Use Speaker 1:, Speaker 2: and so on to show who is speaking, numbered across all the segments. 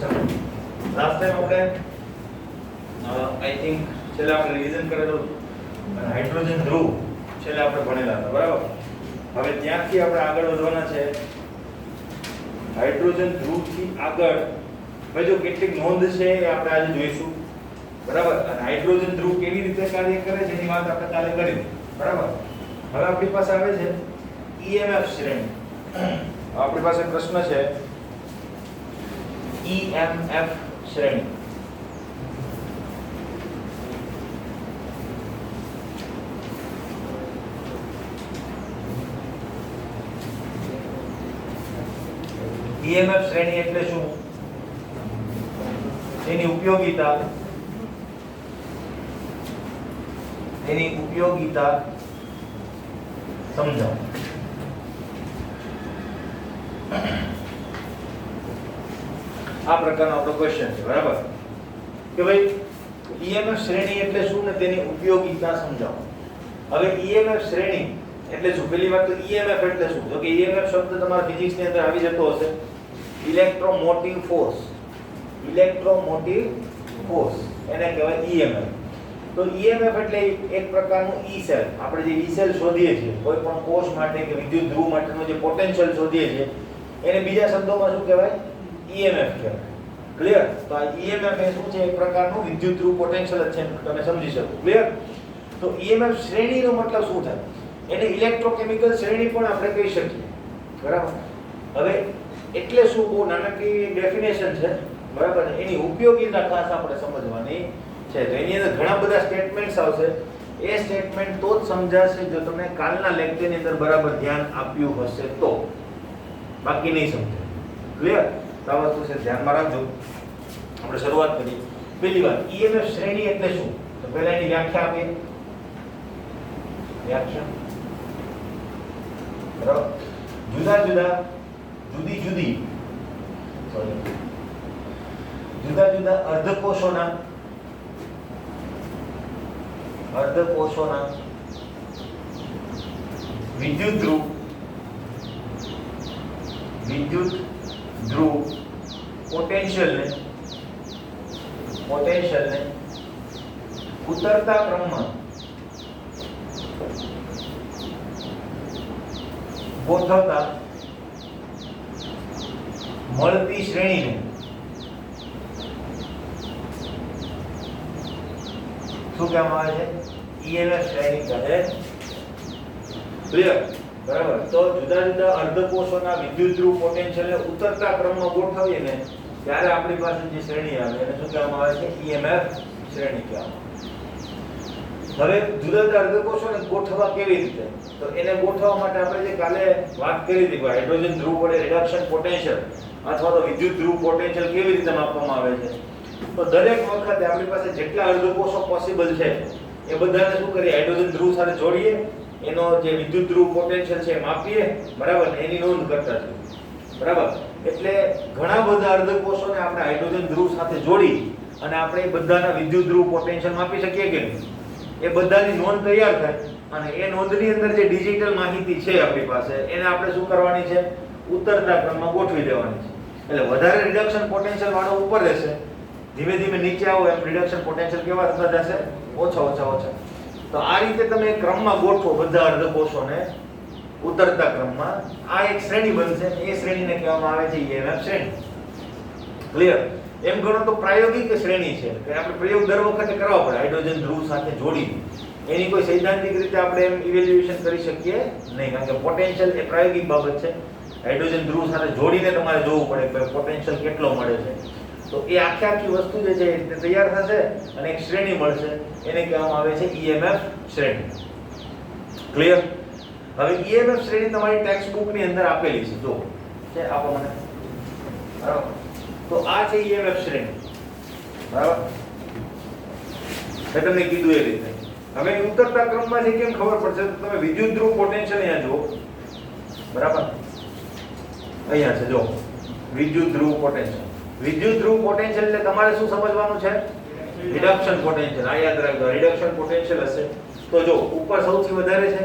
Speaker 1: Last time આપણે I think છેલ્લે આપણે રિવિઝન કરેલું અને હાઇડ્રોજન ધ્રુવ છેલ્લે આપણે ભણેલા હતા, બરાબર. હવે ત્યાંથી આપણે આગળ વધવાના છે. હાઇડ્રોજન ધ્રુવથી આગળ જો કેટલીક નોંધ છે એ આપણે આજે જોઈશું, બરાબર. અને હાઇડ્રોજન ધ્રુવ કેવી રીતે કાર્ય કરે છે એની વાત આપણે કાલે કરી, બરાબર. હવે આપણી પાસે આવે છે EMF શ્રેણી. આપણી પાસે પ્રશ્ન છે EMF શ્રેણી. EMF શ્રેણી એટલે શું, તેની ઉપયોગિતા સમજાવો. આ પ્રકારનો આપણો ક્વેશ્ચન છે, બરાબર. કે ભાઈ EMF શ્રેણી એટલે શું ને તેની ઉપયોગિતા સમજાવો. હવે EMF શ્રેણી એટલે શું? પહેલી વાત તો EMF એટલે શું? જો કે EMF શબ્દ તમારા ફિઝિક્સ ની અંદર આવી જતો હશે. Electromotive force. ઇલેક્ટ્રોમોટિવ ફોર્સ એને કહેવાય EMF. તો EMF એટલે એક પ્રકારનું E સેલ. આપણે જે E સેલ શોધીએ છીએ કોઈ પણ કોષ માટે કે વિદ્યુત ધ્રુવ માટેનો જે પોટેન્શિયલ શોધીએ છીએ એને બીજા શબ્દોમાં શું કહેવાય? EMF કહેવાય. ક્લિયર? તો આ EMF એ શું છે? એક પ્રકારનું વિદ્યુત ધ્રુવ પોટેન્શિયલ જ છે, તમે સમજી શકો. ક્લિયર? તો EMF શ્રેણીનો મતલબ શું થાય? એને ઇલેક્ટ્રોકેમિકલ શ્રેણી પણ આપણે કહી શકીએ, બરાબર. હવે એટલે શું? બહુ નાનકડી ડેફિનેશન છે, બરાબર. એની ઉપયોગિતા ખાસ આપણે સમજવાની છે. તો એની અંદર ઘણા બધા સ્ટેટમેન્ટ્સ આવશે. એ સ્ટેટમેન્ટ તો જ સમજાશે જો તમે કાલના લેક્ચરની અંદર બરાબર ધ્યાન આપ્યું હશે તો, બાકી નહીં સમજાય. ક્લિયર? તો આ વસ્તુ છે, ધ્યાનમાં રાખજો. આપણે શરૂઆત કરીએ. પહેલી વાત, EMF શ્રેણી એટલે શું? તો પહેલા એની વ્યાખ્યા આપીએ. વ્યાખ્યા, બરાબર. જુદા જુદા અર્ધકોષોના વિદ્યુત ધ્રુવ પોટેન્શિયલને ઉતરતા ક્રમમાં ગોઠવતા મળતી શ્રેણીને શું કહેવામાં આવે છે? EMF શ્રેણી કહે. ક્લિયર? બરાબર. તો જુદા જુદા અર્ધકોષોના વિદ્યુત ધ્રુવ પોટેન્શિયલને ઉતરતા ક્રમમાં ગોઠવીએ ને ત્યારે આપણી પાસે જે શ્રેણી આવે એને શું કહેવામાં આવે છે? EMF શ્રેણી કહેવામાં આવે. હવે જુદા જુદા અર્ધકોષોને ગોઠવવા કેવી રીતે? તો એને ગોઠવવા માટે આપણે જે કાલે વાત કરી હતી કે હાઇડ્રોજન ધ્રુવ વડે રિડક્શન પોટેન્શિયલ અથવા તો વિદ્યુત ધ્રુવ પોટેન્શિયલ કેવી રીતે માપવામાં આવે છે. તો દરેક વખતે આપણી પાસે જેટલા અર્ધકોષો પોસિબલ છે એ બધાને શું કરીએ? હાઇડ્રોજન ધ્રુવ સાથે જોડીએ, એનો જે વિદ્યુત ધ્રુવ પોટેન્શિયલ છે માપીએ, બરાબર. એની નોંધ કરતા જઈએ, બરાબર. એટલે ઘણા બધા અર્ધકોષોને આપણે હાઇડ્રોજન ધ્રુવ સાથે જોડી અને આપણે બધાના વિદ્યુત ધ્રુવ પોટેન્શિયલ માપી શકીએ કે નહીં? એ બધાની નોંધ તૈયાર થાય અને એ નોંધની અંદર જે ડિજિટલ માહિતી છે આપણી પાસે એને આપણે શું કરવાની છે? ઉતરતા ક્રમમાં ગોઠવી દેવાની છે. એટલે વધારે રિડક્શન પોટેન્શિયલ વાળો ઉપર રહેશે, ધીમે ધીમે નીચે આવો એમ રિડક્શન પોટેન્શિયલ કેવા થતા જશે? ઓછા. તો આ રીતે તમે ક્રમમાં ગોઠવો બધા અર્ધકોષોને ઉતરતા ક્રમમાં. આ એક શ્રેણી બનશે. એ શ્રેણીને કહેવામાં આવે છે EMF શ્રેણી. ક્લિયર? એમ ગણો તો પ્રાયોગિક શ્રેણી છે કે આપણે પ્રયોગ દર વખતે કરવા પડે હાઇડ્રોજન ધ્રુવ સાથે જોડીને. એની કોઈ સૈદ્ધાંતિક રીતે આપણે એમ ઇવેલ્યુએશન કરી શકીએ નહીં, કારણ કે પોટેન્શિયલ એ પ્રાયોગિક બાબત છે. હાઇડ્રોજન ધ્રુવ સાથે જોડીને તમારે જોવું પડે કે પોટેન્શિયલ કેટલો મળે છે. તો એ આખી વસ્તુ જે છે એ તૈયાર થશે અને એક શ્રેણી મળશે. એને કહેવામાં આવે છે EMF શ્રેણી. ક્લિયર? હવે EMF શ્રેણી તમારી ટેક્સ્ટ બુક ની અંદર આપેલી છે. જો છે, આપો મને, બરાબર. તો આ છે EMF શ્રેણી, બરાબર. મેં તમને કીધું એ રીતે. હવે ઉતરતા ક્રમમાં છે કેમ ખબર પડશે? તો તમે વિદ્યુત ધ્રુવ પોટેન્શિયલ અહીંયા જુઓ, બરાબર. અહીંયા છે, જો વિદ્યુત ધ્રુવ પોટેન્શિયલ. વિદ્યુત ધ્રુવ પોટેન્શિયલ એટલે તમારે શું સમજવાનું છે? Reduction potential. આ યાદ રાખજો, રિડક્શન પોટેન્શિયલ હશે તો જો ઉપર સૌથી વધારે છે,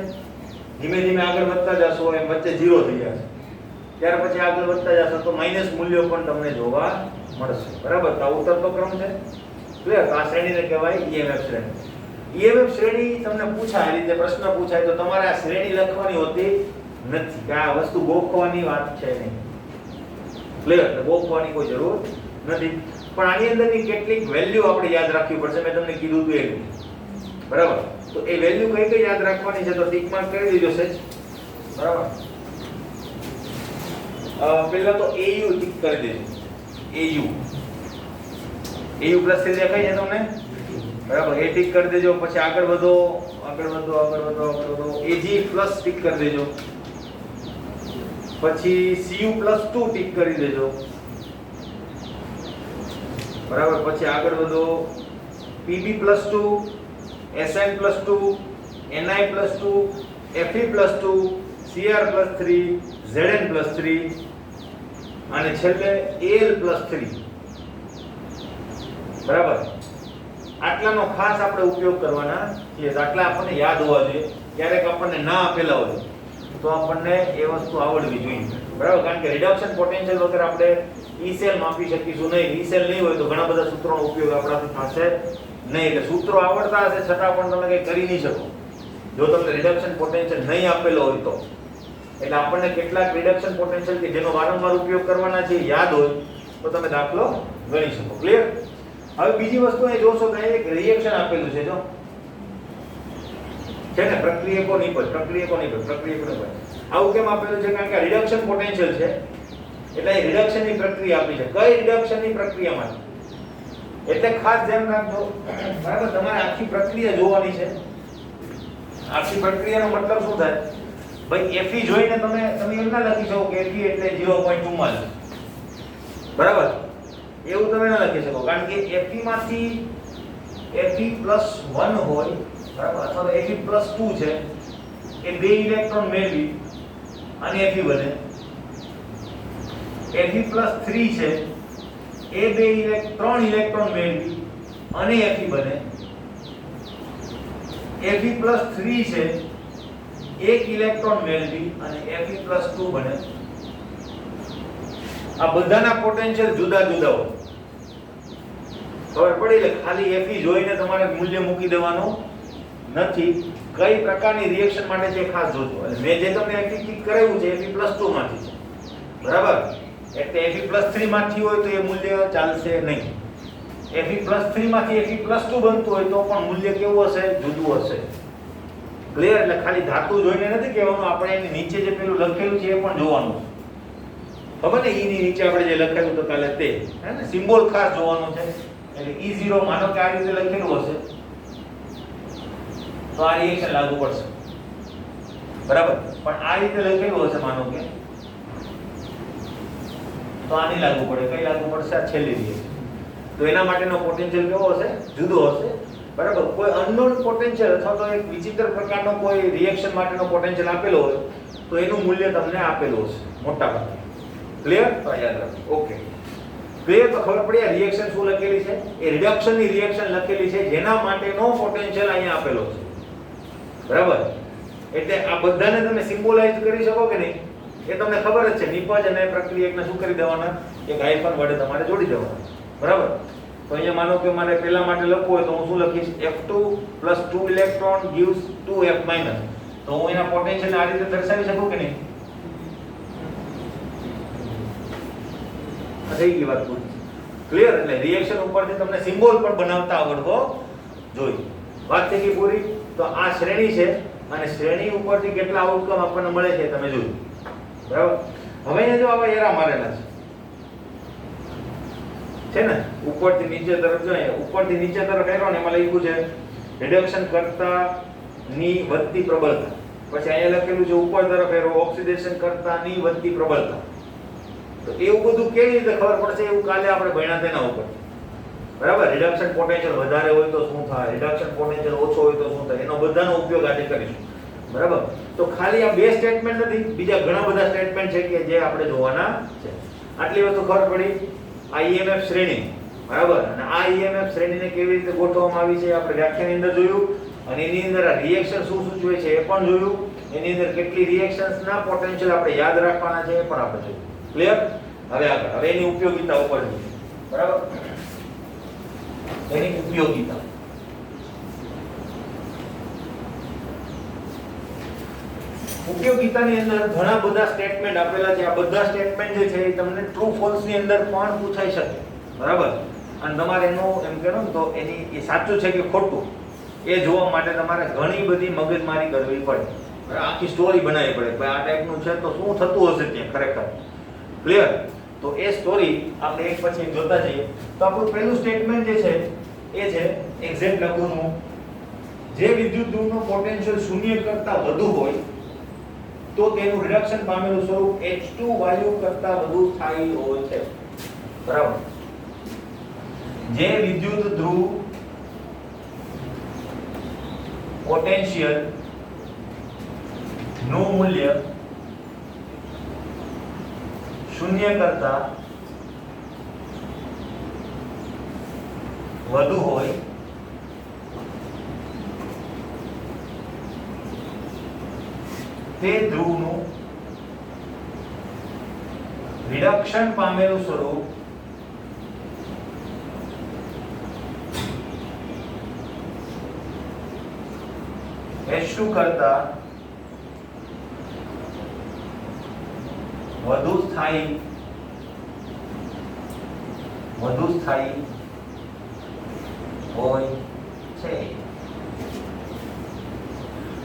Speaker 1: ધીમે ધીમે આગળ વધતા જશો એમ વચ્ચે 0 થઈ જશે. ત્યાર પછી આગળ વધતા જશો તો માઈનસ મૂલ્યો પણ તમને જોવા મળશે, બરાબર. તો આ ઉતરતો ક્રમ છે, ક્લિયર. તો આ શ્રેણીને કહેવાય EMF શ્રેણી. EMF શ્રેણી તમને પૂછાય, આ રીતે પ્રશ્ન પૂછાય તો તમારે આ શ્રેણી લખવાની હોતી નથી, કે આ વસ્તુ ગોખવાની વાત છે નહીં, ક્લિયર. એટલે ગોખવાની કોઈ જરૂર નથી, પણ આની અંદરની કેટલીક વેલ્યુ આપણે યાદ રાખવી પડશે. મેં તમને કીધું હતું એ, બરાબર. તો એ વેલ્યુ કઈ કઈ યાદ રાખવાની છે તો ટિક માર્ક કરી દેજો સેજ, બરાબર. પહેલા તો AU ટિક કરી દેજો, AU પ્લસ થી દેખાય છે તમને, બરાબર. એ ટિક કરી દેજો. પછી આગળ વધો, AG પ્લસ ટિક કરી દેજો. પછી CU પ્લસ 2 ટિક કરી દેજો, બરાબર. પછી આગળ વધો, PB plus 2, SN plus 2, NI plus 2, FE plus 2, CR plus 3, ZN plus 3 અને છેલ્લે AL પ્લસ 3, બરાબર. આટલાનો ખાસ આપણે ઉપયોગ કરવાના છે. આટલા આપણને યાદ હોવા જોઈએ. ક્યારેક આપણને ના આપેલા હોય તો આપણને એ વસ્તુ આવડવી જોઈએ, બરાબર. કારણ કે રિડક્શન પોટેન્શિયલ વગર આપણે E સેલ માપી શકીશું નહીં. E સેલ નહીં હોય તો ઘણા બધા સૂત્રોનો ઉપયોગ આપણાથી થશે નહીં. એટલે સૂત્રો આવડતા હશે છતાં પણ તમે કંઈ કરી નહીં શકો જો તમને રિડક્શન પોટેન્શિયલ નહીં આપેલો હોય તો. એટલે આપણને કેટલાક રિડક્શન પોટેન્શિયલ કે જેનો વારંવાર ઉપયોગ કરવાના છે યાદ હોય તો તમે દાખલો ગણી શકો, ક્લિયર. હવે બીજી વસ્તુ એ જોશો તો એક રિએક્શન આપેલું છે, જો છે ને, પ્રક્રિયકો નિપજ. આવું કેમ આપેલું છે? કારણ કે રિડક્શન પોટેન્શિયલ છે એટલે એ રિડક્શનની પ્રક્રિયા આપી છે. કઈ રિડક્શનની પ્રક્રિયામાં? એટલે ખાસ ધ્યાન રાખજો, બરાબર. તમારે આખી પ્રક્રિયા જોવાની છે. આખી પ્રક્રિયાનો મતલબ શું થાય? ભાઈ Fe જોઈને તમે એમ ના લખી શકો કે Fe એટલે 0.44, બરાબર. એવું તમે ના લખી શકો, કારણ કે Fe માંથી Fe પ્લસ 1 હોય, બરાબર, અથવા તો Fe પ્લસ 2 છે એ બે ઇલેક્ટ્રોન મેળવી અને Fe બને. Fe પ્લસ 3 છે એ ત્રણ ઇલેક્ટ્રોન મેળવી અને Fe બને. Fe પ્લસ 3 છે એક ઇલેક્ટ્રોન મેળવી અને Fe પ્લસ 2 બને. આ બધાના પોટેન્શિયલ જુદા જુદા હોય, ખબર પડી? એટલે ખાલી Fe જોઈને તમારે મૂલ્ય મૂકી દેવાનું નથી. કઈ પ્રકારની રિએક્શન માટે છે ખાસ જોજો. એટલે મેં જે તમને Fe ટિક કરાવ્યું છે Fe પ્લસ 2 માંથી છે, બરાબર. એટલે Fe પ્લસ 3 માંથી હોય તો એ મૂલ્ય ચાલશે નહીં. Fe પ્લસ 3 માંથી Fe પ્લસ 2 બનતું હોય તો પણ મૂલ્ય કેવું હશે? જુદું હશે, ક્લિયર. એટલે ખાલી ધાતુ જોઈને નથી કહેવાનું, આપણે એની નીચે જે પેલું લખેલું છે એ પણ જોવાનું. ખબર ને, E ની નીચે આપણે જે લખાયું તો કાલે તે, હે ને, સિમ્બોલ ખાસ જોવાનો છે. એટલે E0 માનો કે આ રીતે લખેલું હશે તો આ રિએક્શન લાગુ પડશે, બરાબર. પણ આ રીતે લખેલું હશે માનો કે તો આની લાગુ પડે. કઈ લાગુ પડશે? આ છેલ્લી રિએક્શન. તો એના માટેનો પોટેન્શિયલ કેવો હશે? જુદો હશે, બરાબર. કોઈ અનનોન પોટેન્શિયલ અથવા તો એક વિચિત્ર પ્રકારનો કોઈ રિએક્શન માટેનો પોટેન્શિયલ આપેલો હોય તો એનું મૂલ્ય તમને આપેલું હશે મોટા ભાગે, ક્લિયર. તો યાદ રાખો, ઓકે, ક્લિયર. તો ખબર પડી આ રિએક્શન શું લખેલી છે? એ રિડક્શનની રિએક્શન લખેલી છે જેના માટેનો પોટેન્શિયલ અહીંયા આપેલો છે, બરાબર. એટલે આ બધાને તમે સિમ્બોલાઇઝ કરી શકો કે નહીં એ તમને ખબર જ છે. નિપજ અને પ્રક્રિયકને શું કરી દેવાના? એક હાઇફન વડે તમારે જોડી દેવાના, બરાબર. તો અહીંયા માનો કે મારે પહેલા માટે લખવું હોય તો હું શું લખીશ? F2 plus 2 electron gives 2F minus. તો હું એના પોટેન્શિયલ આ રીતે દર્શાવી શકું કે નહીં? થઈ ગઈ વાત પૂરી, ક્લિયર. એટલે રિએક્શન ઉપરથી તમને સિમ્બોલ પણ બનાવતા આવડવો જોઈએ. વાત થઈ ગઈ પૂરી. તો આ શ્રેણી છે અને શ્રેણી ઉપરથી કેટલા આઉટકમ આપણને મળે છે તમે જોયું, બરાબર. હવે અહીંયા જો આવા એરા મારેલા છે ને, ઉપરથી નીચે તરફ જોઈએ. ઉપરથી નીચે તરફ એરો ને એમાં લખ્યું છે રિડક્શન કરતા ની વધતી પ્રબળતા. પછી અહીંયા લખેલું છે ઉપર તરફ એરો ઓક્સિડેશન કરતા ની વધતી પ્રબળતા. તો એવું બધું કેવી રીતે ખબર પડશે? એવું કાલે આપણે ભણ્યા તેના ઉપર, બરાબર. રિડક્શન પોટેન્શિયલ વધારે હોય તો શું થાય, રિડક્શન પોટેન્શિયલ ઓછો હોય તો શું થાય, એનો બધાનો ઉપયોગ આજે કરીશું, બરાબર. તો ખાલી આ બે સ્ટેટમેન્ટ નથી, બીજા ઘણા બધા સ્ટેટમેન્ટ છે કે જે આપણે જોવાના છે. આટલી વસ્તુ ખબર પડી. આ EMF શ્રેણી, બરાબર. અને આ EMF શ્રેણીને કેવી રીતે ગોઠવવામાં આવી છે આપણે વ્યાખ્યાની અંદર જોયું. અને એની અંદર આ રિએક્શન શું સૂચવે છે એ પણ જોયું. એની અંદર કેટલી રિએક્શન્સ ના પોટેન્શિયલ આપણે યાદ રાખવાના છે એ પણ આપણે જોઈએ. ક્લિયર? હવે આગળ હવે એની ઉપયોગિતા ઉપર જોઈએ. બરાબર? એની ઉપયોગિતા ઉપયોગિતાની અંદર ઘણા બધા સ્ટેટમેન્ટ આપેલા છે. આ બધા સ્ટેટમેન્ટ જે છે એ તમને ટ્રુ ફોલ્સ ની અંદર પણ પૂછાઈ શકે. બરાબર? અને તમારે એનું એમ કહો ને તો એની એ સાચું છે કે ખોટું એ જોવા માટે તમારે ઘણી બધી મગજમારી કરવી પડે. આખી સ્ટોરી બનાવવી પડે ભાઈ આ ટાઈપનું છે તો શું થતું હશે ત્યાં ખરેખર. ક્લિયર? તો એ સ્ટોરી આપણે એક પછી એક જોતા જઈએ. તો આપણું પહેલું સ્ટેટમેન્ટ જે છે એ છે એક્ઝેક્ટ લખું છું. જે વિદ્યુત ધ્રુવનો પોટેન્શિયલ શૂન્ય કરતા વધુ હોય તો તેનું રિડક્શન પામેલું સ્વરૂપ H2 વાયુ કરતા વધુ સ્થાયી હોય છે. બરાબર? જે વિદ્યુત ધ્રુવ પોટેન્શિયલ નું મૂલ્ય શૂન્ય કરતા વધુ હોય તે ધ્રુવનું રિડક્શન પામેલું સ્વરૂપ H2 કરતા વધુ સ્થાયી હોય છે.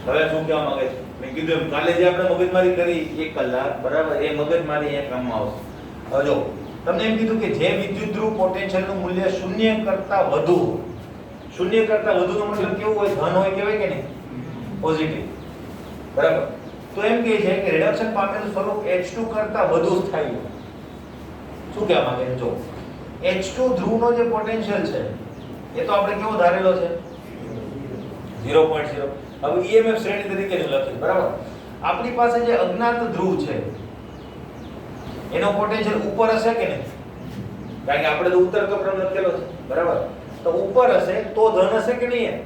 Speaker 1: હવે શું કહેવા માંગે છે? મેં કીધું એમ કાલે જે આપણે મગજમારી કરી 1 કલાક બરાબર એ મગજમારી અહીંયા કામમાં આવશે. હવે જો તમને એમ કીધું કે જે વિદ્યુત ધ્રુવ પોટેન્શિયલ નું મૂલ્ય શૂન્ય કરતા વધુ નો મતલબ કેવું હોય? ધન હોય કહેવાય કે નહીં? પોઝિટિવ. બરાબર? તો એમ કહે છે કે રિડક્શન પામેલું સ્વરૂપ H2 કરતા વધુ સ્થાયી હોય. શું કહેવા માંગે છે? જો H2 ધ્રુવનો જે પોટેન્શિયલ છે એ તો આપણે કેવો ધારેલો છે 0.0. હવે EMF શ્રેણી તરીકે લખીએ. બરાબર? આપણી પાસે જે અજ્ઞાત ધ્રુવ છે એનો પોટેન્શિયલ ઉપર હશે કે નહીં? કારણ કે આપણે તો ઉત્તરતો ક્રમ લખેલો છે. બરાબર? તો ઉપર હશે તો ધન હશે કે નહીં?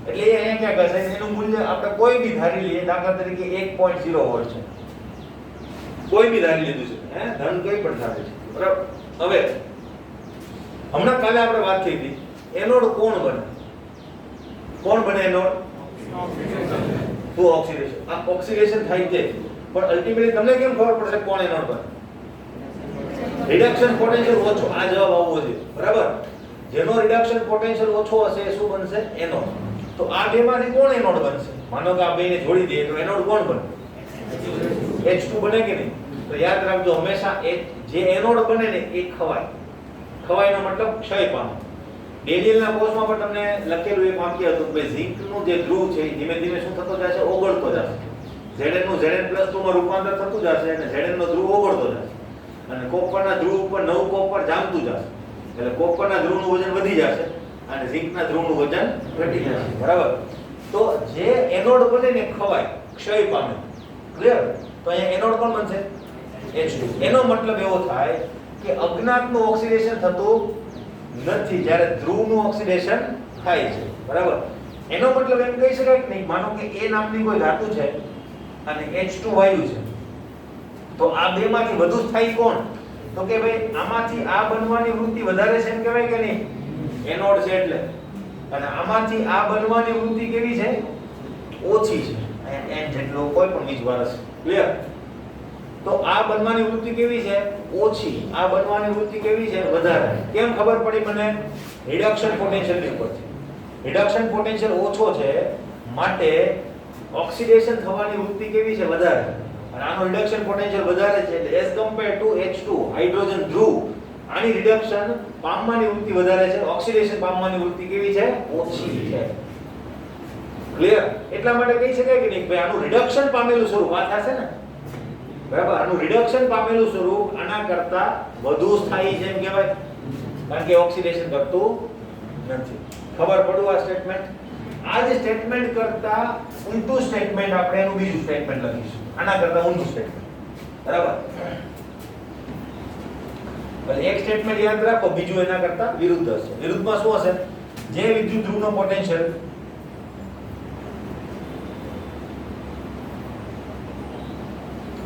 Speaker 1: એટલે એ અહીંયા ક્યાં હશે? એનું મૂલ્ય આપણે કોઈ બી ધારી લઈએ. દાખલા તરીકે 1.0 વોલ્ટ છે. કોઈ બી ધારી લીધું છે. ધન કોઈ પણ ધારે છે. બરાબર? હવે હમણાં કાલે આપણે વાત થઈ હતી એનોડ કોણ બને? એનોડ? તો ઓક્સિડેશન. આ ઓક્સિડેશન થાય છે પણ અલ્ટિમેટલી તમને કેમ ખબર પડશે કોણ એનોડ બને? રિડક્શન પોટેન્શિયલ ઓછો. આ જવાબ આવવો જોઈએ. બરાબર? જેનો રિડક્શન પોટેન્શિયલ ઓછો હશે એ શું બનશે? એનોડ. તો આ બેમાંથી કોણ એનોડ બનશે? માનો કે આ બેને જોડી દઈએ તો એનોડ કોણ બને? H2 બને કે નહીં? તો યાદ રાખજો હંમેશા જે એનોડ બને ને એ ખવાય. ખવાયનો મતલબ ક્ષય પામે. ડેનિયલના કોર્સમાં પણ તમને લખેલું એક વાક્ય હતું કે ઝિંકનું જે ધ્રુવ છે ધીમે ધીમે શું થતો જશે? ઓગળતો જશે. Zn નું Zn+2 માં રૂપાંતર થતું જશે અને Zn નો ધ્રુવ ઓગળતો જશે. અને કોપરના ધ્રુવ ઉપર નવું કોપર જામતું જશે. એટલે કોપરના ધ્રુવનું વજન વધી જશે અને ઝિંકના ધ્રુવનું વજન ઘટી જશે. બરાબર? તો જે એનોડ બને ને ખવાય, ક્ષય પામે. ક્લિયર? તો અહીંયા એનોડ કોણ બનશે? H2. એનો મતલબ એવો થાય કે અજ્ઞાતનું ઓક્સિડેશન થતું નથી જ્યારે ધ્રુવનું ઓક્સિડેશન થાય છે. બરાબર? એનો મતલબ એમ કહી શકાય કે નહીં માનો કે A નામની કોઈ ધાતુ છે અને H2 વાયુ છે તો આ બેમાંથી વધુ સ્થાયી કોણ? તો કે ભાઈ આમાંથી આ બનવાની વૃત્તિ વધારે છે એમ કહેવાય કે નહીં? એનોડ છે એટલે. અને આમાંથી આ બનવાની વૃત્તિ કેવી છે? ઓછી છે. n જેટલો કોઈ પણ વીજભાર હશે. ક્લિયર? તો આ બનવાની વૃત્તિ કેવી છે? ઓછી. આ બનવાની વૃત્તિ કેવી છે? વધારે. કેમ ખબર પડી મને? રિડક્શન પોટેન્શિયલ ની ઉપરથી. રિડક્શન પોટેન્શિયલ ઓછો છે માટે ઓક્સિડેશન થવાની વૃત્તિ કેવી છે? વધારે. અને આનો રિડક્શન પોટેન્શિયલ વધારે છે એટલે as compare to H2 hydrogen ધ્રુવ આની રિડક્શન પામવાની વૃત્તિ વધારે છે, ઓક્સિડેશન પામવાની વૃત્તિ કેવી છે? ઓછી છે. ક્લિયર? એટલા માટે કહી શકાય કે નહીં ભાઈ આનું રિડક્શન પામેલું સ્વરૂપ આ થશે ને? બરાબર? આનું રિડક્શન પામેલું સ્વરૂપ આના કરતા વધુ સ્થાયી છે એમ કહેવાય કારણ કે ઓક્સિડેશન કરતું નથી. ખબર પડ્યું આ સ્ટેટમેન્ટ? આ જે સ્ટેટમેન્ટ કરતા ઊંધું સ્ટેટમેન્ટ આપણે એનું બીજું સ્ટેટમેન્ટ લખીશું. આના કરતા ઊંધું સ્ટેટમેન્ટ. બરાબર? એટલે એક સ્ટેટમેન્ટ યાદ રાખો બીજું એના કરતા વિરુદ્ધ હશે. વિરુદ્ધમાં શું હશે? જે વિદ્યુત ધ્રુવનો પોટેન્શિયલ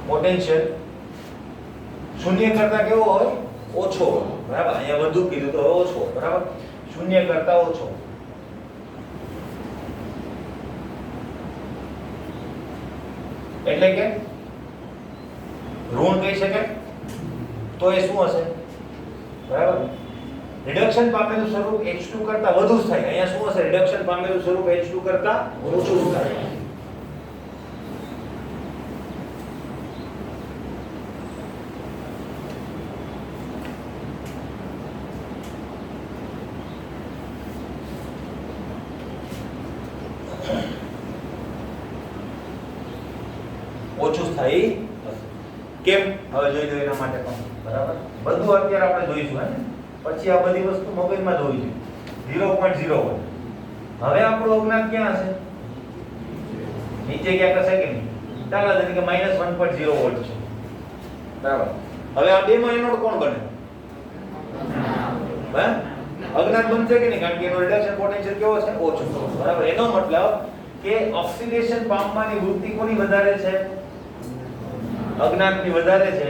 Speaker 1: પોટેન્શિયલ શૂન્ય કરતા કેવો હોય? ઓછો હોય. બરાબર, અહીંયા વધુ કીધું તો ઓછો, બરાબર, શૂન્ય કરતા ઓછો. એટલે કે ઋણ કહી શકાય. તો એ શું હશે? બરાબર, રિડક્શન પામેલું સ્વરૂપ H2 કરતા વધુ જ થાય. અહીંયા શું હશે? રિડક્શન પામેલું સ્વરૂપ H2 કરતા ઓછું જ થાય. ઓછું થાય કેમ? હવે જોઈ લો એના માટે પણ. બરાબર, બધું અત્યારે આપણે જોઈશું હે. પછી આ બધી વસ્તુ મગજમાં જોઈશું. 0.01. હવે આપણો અજ્ઞાત ક્યાં હશે? નીચે ક્યાં હશે કે નહીં? દાખલા તરીકે -1.0 વોલ્ટ છે. બરાબર, હવે આ બે માં એનોડ કોણ બને? હે, અજ્ઞાત બનશે કે નહીં? કારણ કે એનો રિડક્શન પોટેન્શિયલ કેવો છે? ઓછો. બરાબર, એનો મતલબ કે ઓક્સિડેશન પામવાની વૃત્તિ કોની વધારે છે? અજ્ઞાતની વધારે છે.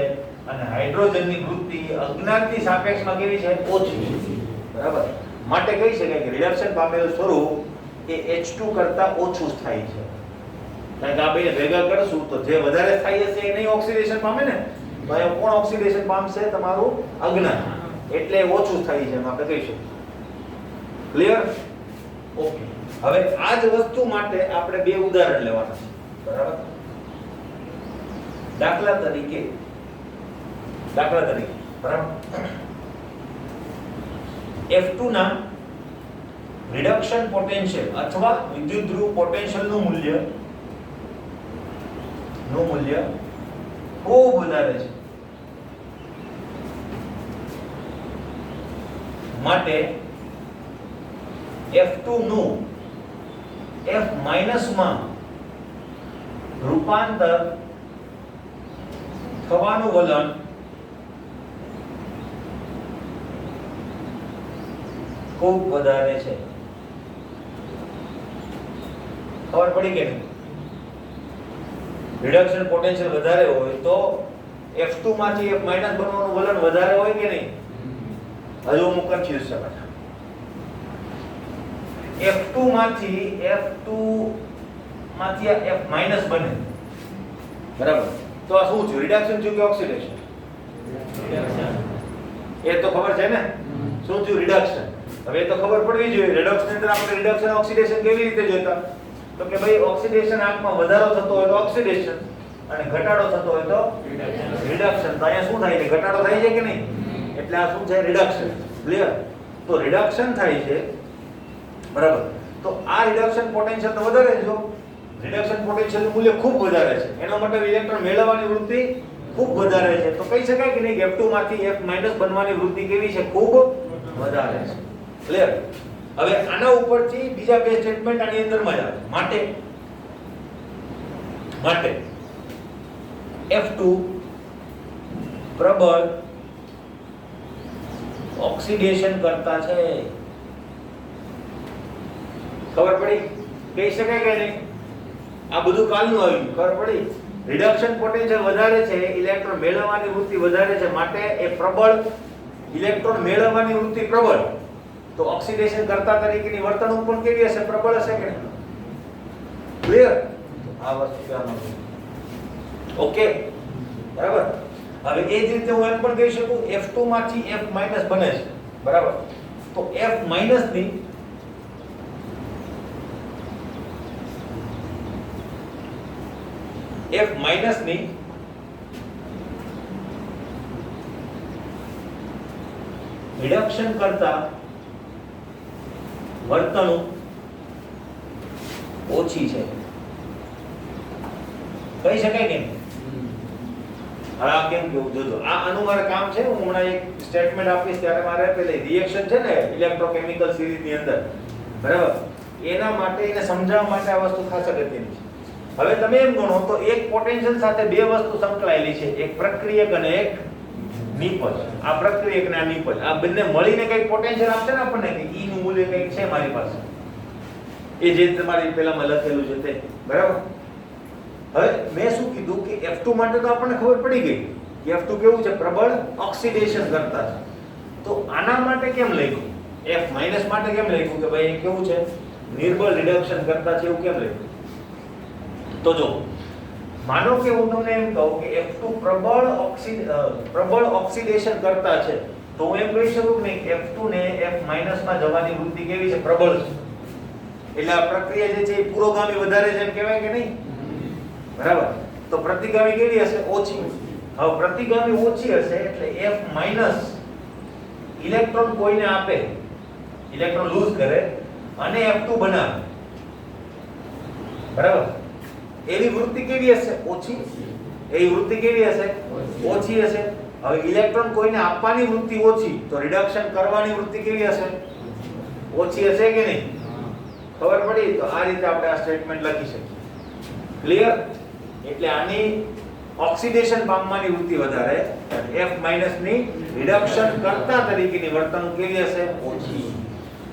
Speaker 1: અને હાઇડ્રોજનની વૃત્તિ અજ્ઞાતની સાપેક્ષમાં કેવી છે? ઓછી છે. બરાબર, માટે કહી શકાય કે રિડક્શન પામેલું સ્વરૂપ એ H2 કરતા ઓછું જ થાય છે. કારણ કે આ બે ભેગા કરશું તો જે વધારે થાય હશે એ નહીં ઓક્સિડેશન પામે ને. તો અહીંયા કોણ ઓક્સિડેશન પામશે? તમારું અજ્ઞાત. એટલે ઓછું થાય છે એમ આપણે કહીશું. ક્લિયર? ઓકે. હવે આ જ વસ્તુ માટે આપણે બે ઉદાહરણ લેવાના છે. બરાબર, દાખલા તરીકે બરાબર, F2 ના રિડક્શન પોટેન્શિયલ અથવા વિદ્યુત ધ્રુવ પોટેન્શિયલ નું મૂલ્ય ખૂબ વધારે છે. માટે F2 નું F- માં રૂપાંતર થવાનું વલણ ખૂબ વધારે છે. ખબર પડી કે નહીં? રિડક્શન પોટેન્શિયલ વધારે હોય તો F2 માંથી F- બનવાનું વલણ વધારે હોય કે નહીં? હજુ હું કન્ફ્યુઝ છું. F2 માંથી F- બને. બરાબર, તો આ શું છે? રિડક્શન થયું કે ઓક્સિડેશન? એ તો ખબર છે ને શું થયું? રિડક્શન. હવે એ તો ખબર પડવી જોઈએ. રિડક્શન અંદર આપણે રિડક્શન ઓક્સિડેશન કેવી રીતે જોઈતા? તો કે ભાઈ ઓક્સિડેશન આંકમાં વધારો થતો હોય તો ઓક્સિડેશન અને ઘટાડો થતો હોય તો રિડક્શન. તો અહીંયા શું થાય છે? ઘટાડો થાય છે કે નહીં? એટલે આ શું છે? રિડક્શન. ક્લિયર? તો રિડક્શન થાય છે. બરાબર, તો આ રિડક્શન પોટેન્શિયલ તો વધારે છે. રિડક્શન પોટેન્શિયલ નું મૂલ્ય ખૂબ વધારે છે. એનો મતલબ ઇલેક્ટ્રોન મેળવવાની વૃત્તિ ખૂબ વધારે છે. તો કહી શકાય કે નહીં F2 માંથી F- બનવાની વૃત્તિ કેવી છે? ખૂબ વધારે છે. ક્લિયર? હવે આના ઉપરથી બીજા બે સ્ટેટમેન્ટ આની અંદરમાં જ આવે. માટે F2 પ્રબળ ઓક્સિડેશન કરતા છે. ખબર પડી? કહી શકાય કે નહીં? આ બધું કાલનું આવ્યું. ખબર પડી? રિડક્શન પોટેન્શિયલ વધારે છે, ઇલેક્ટ્રોન મેળવવાની વૃત્તિ વધારે છે, માટે એ પ્રબળ ઇલેક્ટ્રોન મેળવવાની વૃત્તિ પ્રબળ. તો ઓક્સિડેશન કરતા તરીકેની વર્તણૂક પણ કેવી હશે? પ્રબળ હશે કે નહીં? ક્લિયર? આ વસ્તુ કહેવાનું છે. ઓકે, બરાબર. હવે એ જ રીતે હું એમ પણ કહી શકું F2 માંથી F- બને છે. બરાબર, તો F- ની રિડક્શન કરતા વર્તણૂક ઓછી છે. કહી શકાય કે હા? કેમ કેવું? જોજો, આ આનું મારે કામ છે. હું હમણાં એક સ્ટેટમેન્ટ આપીશ ત્યારે મારે પેલી રિએક્શન છે ને ઇલેક્ટ્રોકેમિકલ સિરીઝની અંદર, બરાબર, એના માટે એને સમજાવવા માટે આ વસ્તુ ખાસ અગત્યની છે. હવે તમે એમ ગણો તો એક પોટેન્શિયલ સાથે બે વસ્તુ સંકળાયેલી છે, એક પ્રક્રિયક અને એક નિપજ. આ પ્રક્રિયક અને આ નિપજ, આ બંને મળીને કઈક પોટેન્શિયલ આપશે ને આપણને કે E નું મૂલ્ય કઈક છે મારી પાસે, એ જે તમારી પેલામાં લખેલું છે તે. બરાબર, હવે મેં શું કીધું કે F2 માટે તો આપણને ખબર પડી ગઈ કે F2 કેવું છે, પ્રબળ ઓક્સિડેશન કરતા છે. તો આના માટે કેમ લખ્યું, F માઈનસ માટે કેમ લખ્યું કે ભાઈ કેવું છે, નિર્બળ રિડક્શન કરતા છે, એવું કેમ લખ્યું? તો જો માનો કે હું તમને એમ કહું કે F2 પ્રબળ ઓક્સિડેશન કરતા છે, તો હું એમ કહી શકું કે F2 ને F માઈનસ માં જવાની વૃત્તિ કેવી છે, પ્રબળ છે. એટલે આ પ્રક્રિયા જે છે એ પુરોગામી વધારે છે એમ કહેવાય કે નહીં? બરાબર. તો પ્રતિગામી કેવી હશે, ઓછી. હવે પ્રતિગામી ઓછી હશે એટલે F માઈનસ ઇલેક્ટ્રોન કોઈને આપે, ઇલેક્ટ્રોન લૂઝ કરે અને F2 બનાવે, બરાબર. એવી વૃત્તિ કેવી હશે, ઓછી. એવી વૃત્તિ કેવી હશે, ઓછી હશે. હવે ઇલેક્ટ્રોન કોઈને આપવાની વૃત્તિ ઓછી, તો રિડક્શન કરવાની વૃત્તિ કેવી હશે, ઓછી હશે કે નહીં? ખબર પડી? તો આ રીતે આપણે આ સ્ટેટમેન્ટ લખી શકીએ. ક્લિયર? એટલે આની ઓક્સિડેશન પામવાની વૃત્તિ વધારે, F માઈનસ ની રિડક્શન કરતા તરીકેની વર્તણૂક કેવી હશે, ઓછી.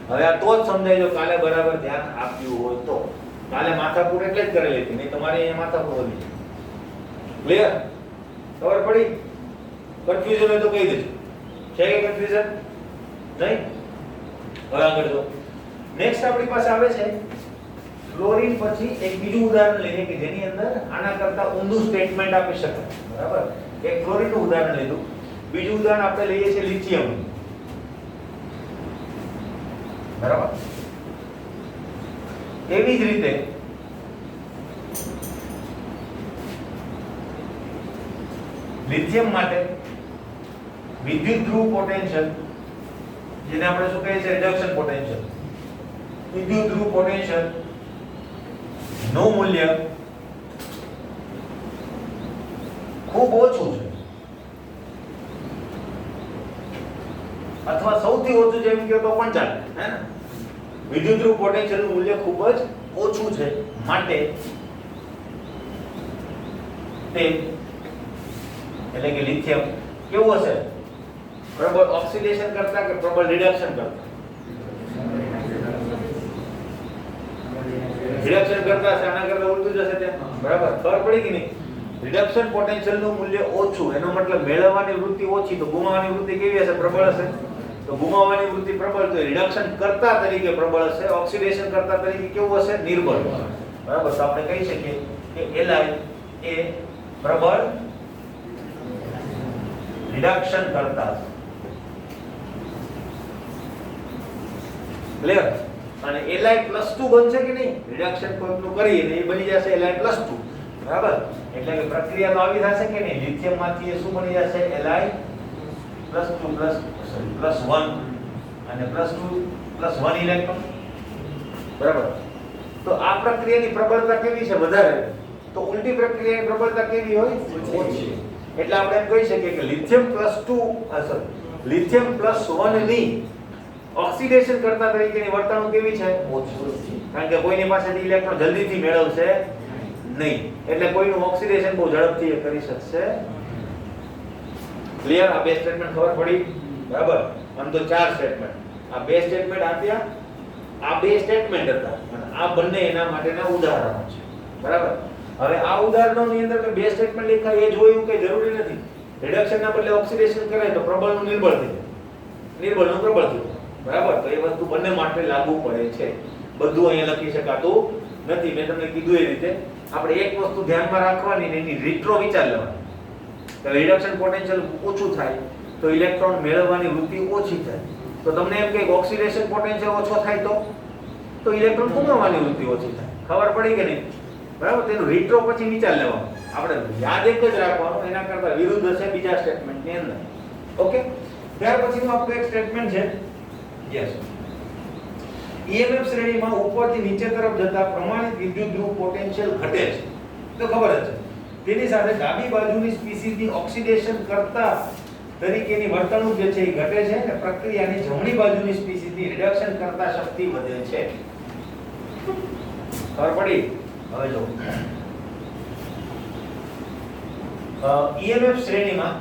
Speaker 1: હવે આ તો જ સમજાય જો કાલે બરાબર ધ્યાન આપ્યું હોય તો. કાલે માથાકૂટ એટલે જ કરેલી હતી, નહીં તમારે અહીંયા માથાકૂટ હોવી. ક્લિયર? ખબર પડી? કન્ફ્યુઝન હોય તો કહી દેજો. છે કે કન્ફ્યુઝન? નહીં? હવે આગળ જો. નેક્સ્ટ આપણી પાસે આવે છે ક્લોરીન. પછી એક બીજું ઉદાહરણ લઈએ કે જેની અંદર આના કરતા ઊંધું સ્ટેટમેન્ટ આપી શકાય, બરાબર. એક ક્લોરીનનું ઉદાહરણ લીધું. બીજું ઉદાહરણ આપણે લઈએ છીએ લિથિયમ, બરાબર. એવી જ રીતે લિથિયમ માટે વિદ્યુત ધ્રુવ પોટેન્શિયલ, જેને આપણે શું કહીએ છીએ, રિડક્શન પોટેન્શિયલ. વિદ્યુત ધ્રુવ પોટેન્શિયલ નું મૂલ્ય ખૂબ ઓછું છે, અથવા સૌથી ઓછું જેમ કહો તો પણ ચાલે, હે ને? વિદ્યુત ધ્રુવ પોટેન્શિયલ નું મૂલ્ય ખૂબ જ ઓછું છે, માટે તે એટલે કે લિથિયમ કેવું હશે, પ્રબળ ઓક્સિડેશન કરતા કે પ્રબળ રિડક્શન કરતા? રિડક્શન કરતા છે, આના કરતા ઉલટું જશે ત્યાં, બરાબર. ખબર પડી કે નહીં? રિડક્શન પોટેન્શિયલ નું મૂલ્ય ઓછું, એનો મતલબ મેળવવાની વૃત્તિ ઓછી, તો ગુમાવવાની વૃત્તિ કેવી હશે, પ્રબળ હશે. તો ગુમાવવાની વૃત્તિ પ્રબળ, તો રિડક્શન કરતા તરીકે પ્રબળ હશે, ઓક્સિડેશન કરતા તરીકે કેવું હશે, નિર્બળ. બરાબર. તો આપણે કહી શકીએ કે Li એ પ્રબળ રિડક્શન કરતા છે. ક્લિયર? અને Li+2 બનશે કે નહીં? રિડક્શન કોઈકનું કરીએ એટલે એ બની જશે Li+2, બરાબર. એટલે કે પ્રક્રિયા તો આવી થશે કે નહીં? લિથિયમ માંથી એ શું બની જશે, Li+2+1 અને +2+1 ઇલેક્ટ્રોન, બરાબર. તો આ પ્રક્રિયાની પ્રબળતા કેવી છે, વધારે. તો ઉલટી પ્રક્રિયાની પ્રબળતા કેવી હોય, ઓછી. એટલે આપણે એમ કહી શકીએ કે લિથિયમ+1 ની ઓક્સિડેશન કરતા તરીકેની વર્તણૂક કેવી છે, ઓછી. કારણ કે કોઈની પાસેથી ઇલેક્ટ્રોન જલ્દીથી મેળવશે નહીં, એટલે કોઈનું ઓક્સિડેશન બહુ ઝડપથી કરી શકશે. ક્લિયર? આ બે સ્ટેટમેન્ટ ખબર પડી, બરાબર. આમ તો ચાર સ્ટેટમેન્ટ, આ બે સ્ટેટમેન્ટ આપ્યા, આ બે સ્ટેટમેન્ટ હતા અને આ બંને એના માટેના ઉદાહરણો છે, બરાબર. હવે આ ઉદાહરણોની અંદર મેં બે સ્ટેટમેન્ટ લખ્યા, એ જોયું કે જરૂરી નથી. રિડક્શનના બદલે ઓક્સિડેશન કરે તો પ્રબળનું નિર્બળ થઈ જાય, નિર્બળનું પ્રબળ થઈ જાય, બરાબર. તો એ વસ્તુ બંને માટે લાગુ પડે છે. બધું અહીંયા લખી શકાતું નથી. મેં તમને કીધું એ રીતે આપણે એક વસ્તુ ધ્યાનમાં રાખવાની ને એની રીટ્રો વિચાર લેવાનો. કે રિડક્શન પોટેન્શિયલ ઓછું થાય તો ઇલેક્ટ્રોન મેળવવાની વૃત્તિ ઓછી થાય. તો તમને એમ કે ઓક્સિડેશન પોટેન્શિયલ ઓછો થાય તો ઇલેક્ટ્રોન ગુમાવવાની વૃત્તિ ઓછી થાય. ખબર પડી કે નહીં? બરાબર. તેનું રીટ્રો પછી વિચાર લેવાનો. આપણે યાદ એક જ રાખવાનું, એના કરતા વિરુદ્ધ હશે બીજા સ્ટેટમેન્ટની અંદર. ઓકે. ત્યાર પછીનું આપણું એક સ્ટેટમેન્ટ છે, યસ, EMF શ્રેણીમાં ઉપરથી નીચે તરફ જતા પ્રમાણિત વિદ્યુત ધ્રુવ પોટેન્શિયલ ઘટે છે. તો ખબર જ છે. તેની સાથે ડાબી બાજુની સ્પીસીસની ઓક્સિડેશન કરતા તરીકેની વર્તણૂક જે છે એ ઘટે છે અને પ્રક્રિયાની જમણી બાજુની સ્પીસીસની રિડક્શન કરતા શક્તિ વધે છે. ખબર પડી? હવે જો EMF શ્રેણીમાં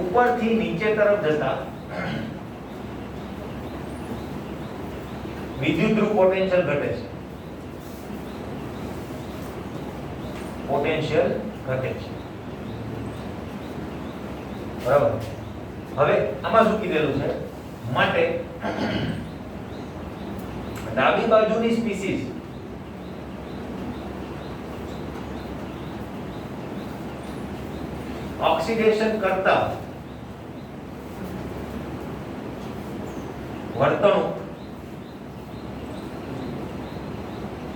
Speaker 1: ઉપરથી નીચે તરફ જતા વિદ્યુતધ્રુવ પોટેન્શિયલ ઘટે છે, પોટેન્શિયલ ઘટે છે, બરાબર. હવે આમાં શું કીધેલું છે, માટે ડાબી બાજુની સ્પીસીસ ઓક્સિડેશન કરતા વર્તણૂક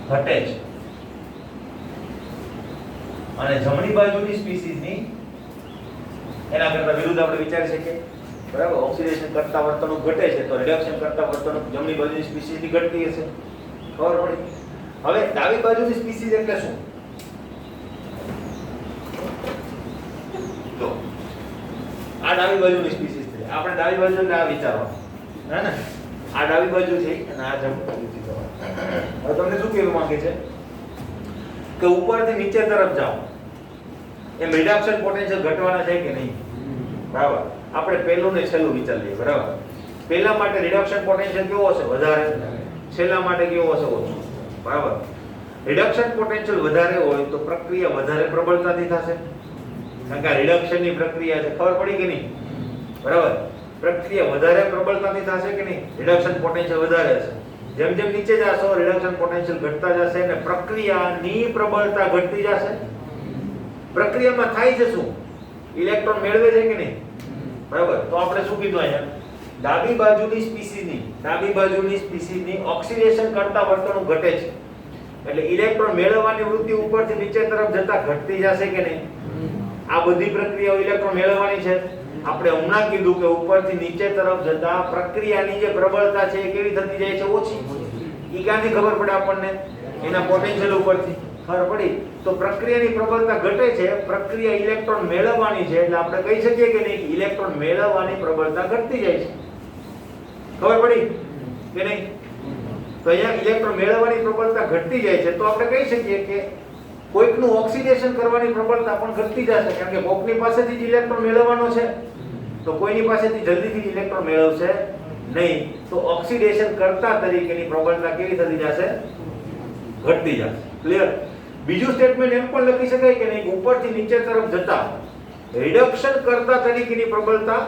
Speaker 1: ઘટે છે અને જમણી બાજુની સ્પીસીસની એના કરતા વિરુદ્ધ આપણે વિચારી શકીએ, બરાબર. ઓક્સિડેશન કરતા વર્તણૂક ઘટે છે તો રિડક્શન કરતા વર્તણૂક જમણી બાજુની સ્પીસીસની ઘટતી હશે, ખબર પડી. હવે ડાબી બાજુની સ્પીસીસ એટલે શું? તો આ ડાબી બાજુની સ્પીસીસ છે. આપણે ડાબી બાજુ એટલે આ વિચારવાનું, હે ને? આ ડાબી બાજુ છે અને આ જમણી બાજુ છે. હવે તમને શું કહેવા માંગે છે કે ઉપરથી નીચે તરફ જાઓ એમ રિડક્શન પોટેન્શિયલ ઘટવાના છે કે નહીં, બરાબર. આપણે પહેલું ને છેલ્લું વિચાર લઈએ, બરાબર. પહેલા માટે રિડક્શન પોટેન્શિયલ કેવો હશે? વધારે. છેલ્લા માટે કેવો હશે? ઓછો, બરાબર. રિડક્શન પોટેન્શિયલ વધારે હોય તો પ્રક્રિયા વધારે પ્રબળતાથી થશે, કારણ કે આ રિડક્શનની પ્રક્રિયા છે, ખબર પડી કે નહીં, બરાબર. પ્રક્રિયા વધારે પ્રબળતાથી થશે કે નહીં? રિડક્શન પોટેન્શિયલ વધારે હશે. જેમ જેમ નીચે જશો રિડક્શન પોટેન્શિયલ ઘટતા જશે અને પ્રક્રિયાની પ્રબળતા ઘટતી જશે. પ્રક્રિયામાં થાય છે શું? ઇલેક્ટ્રોન મેળવે છે કે નહીં, બરાબર. તો આપણે શું કીધું અહીંયા? ડાબી બાજુની સ્પીસીસની ઓક્સિડેશન કરતા વર્તણૂક ઘટે છે, એટલે ઇલેક્ટ્રોન મેળવવાની વૃત્તિ ઉપરથી નીચે તરફ જતા ઘટતી જશે કે નહીં? આ બધી પ્રક્રિયાઓ ઇલેક્ટ્રોન મેળવવાની છે. આપણે હમણાં કીધું કે ઉપરથી નીચે તરફ જતા પ્રક્રિયાની જે પ્રબળતા છે એ કેવી થતી જાય છે? ઓછી. ઈ ક્યાંથી ખબર પડે આપણને? એના પોટેન્શિયલ ઉપરથી ખબર પડી. તો પ્રક્રિયાની પ્રબળતા ઘટે છે, પ્રક્રિયા ઇલેક્ટ્રોન મેળવવાની છે, એટલે આપણે કહી શકીએ કે નહીં, ઇલેક્ટ્રોન મેળવવાની પ્રબળતા ઘટતી જાય છે. ખબર પડી કે નહીં? તો અહીંયા ઇલેક્ટ્રોન મેળવવાની પ્રબળતા ઘટતી જાય છે, તો આપણે કહી શકીએ કે કોઈકનું ઓક્સિડેશન કરવાની પ્રબળતા પણ ઘટતી જશે, કારણ કે કોઈકની પાસેથી જ ઇલેક્ટ્રોન મેળવવાનો છે, તો કોઈની પાસેથી જલ્દીથી ઇલેક્ટ્રોન મેળવશે નહીં. તો ઓક્સિડેશન કરતા તરીકેની પ્રબળતા કેવી થતી જશે? ઘટતી જશે. ક્લિયર? બીજું સ્ટેટમેન્ટ એમ પણ લખી શકાય કે નહીં, ઉપરથી નીચે તરફ જતા રિડક્શન કરતા તરીકેની પ્રબળતા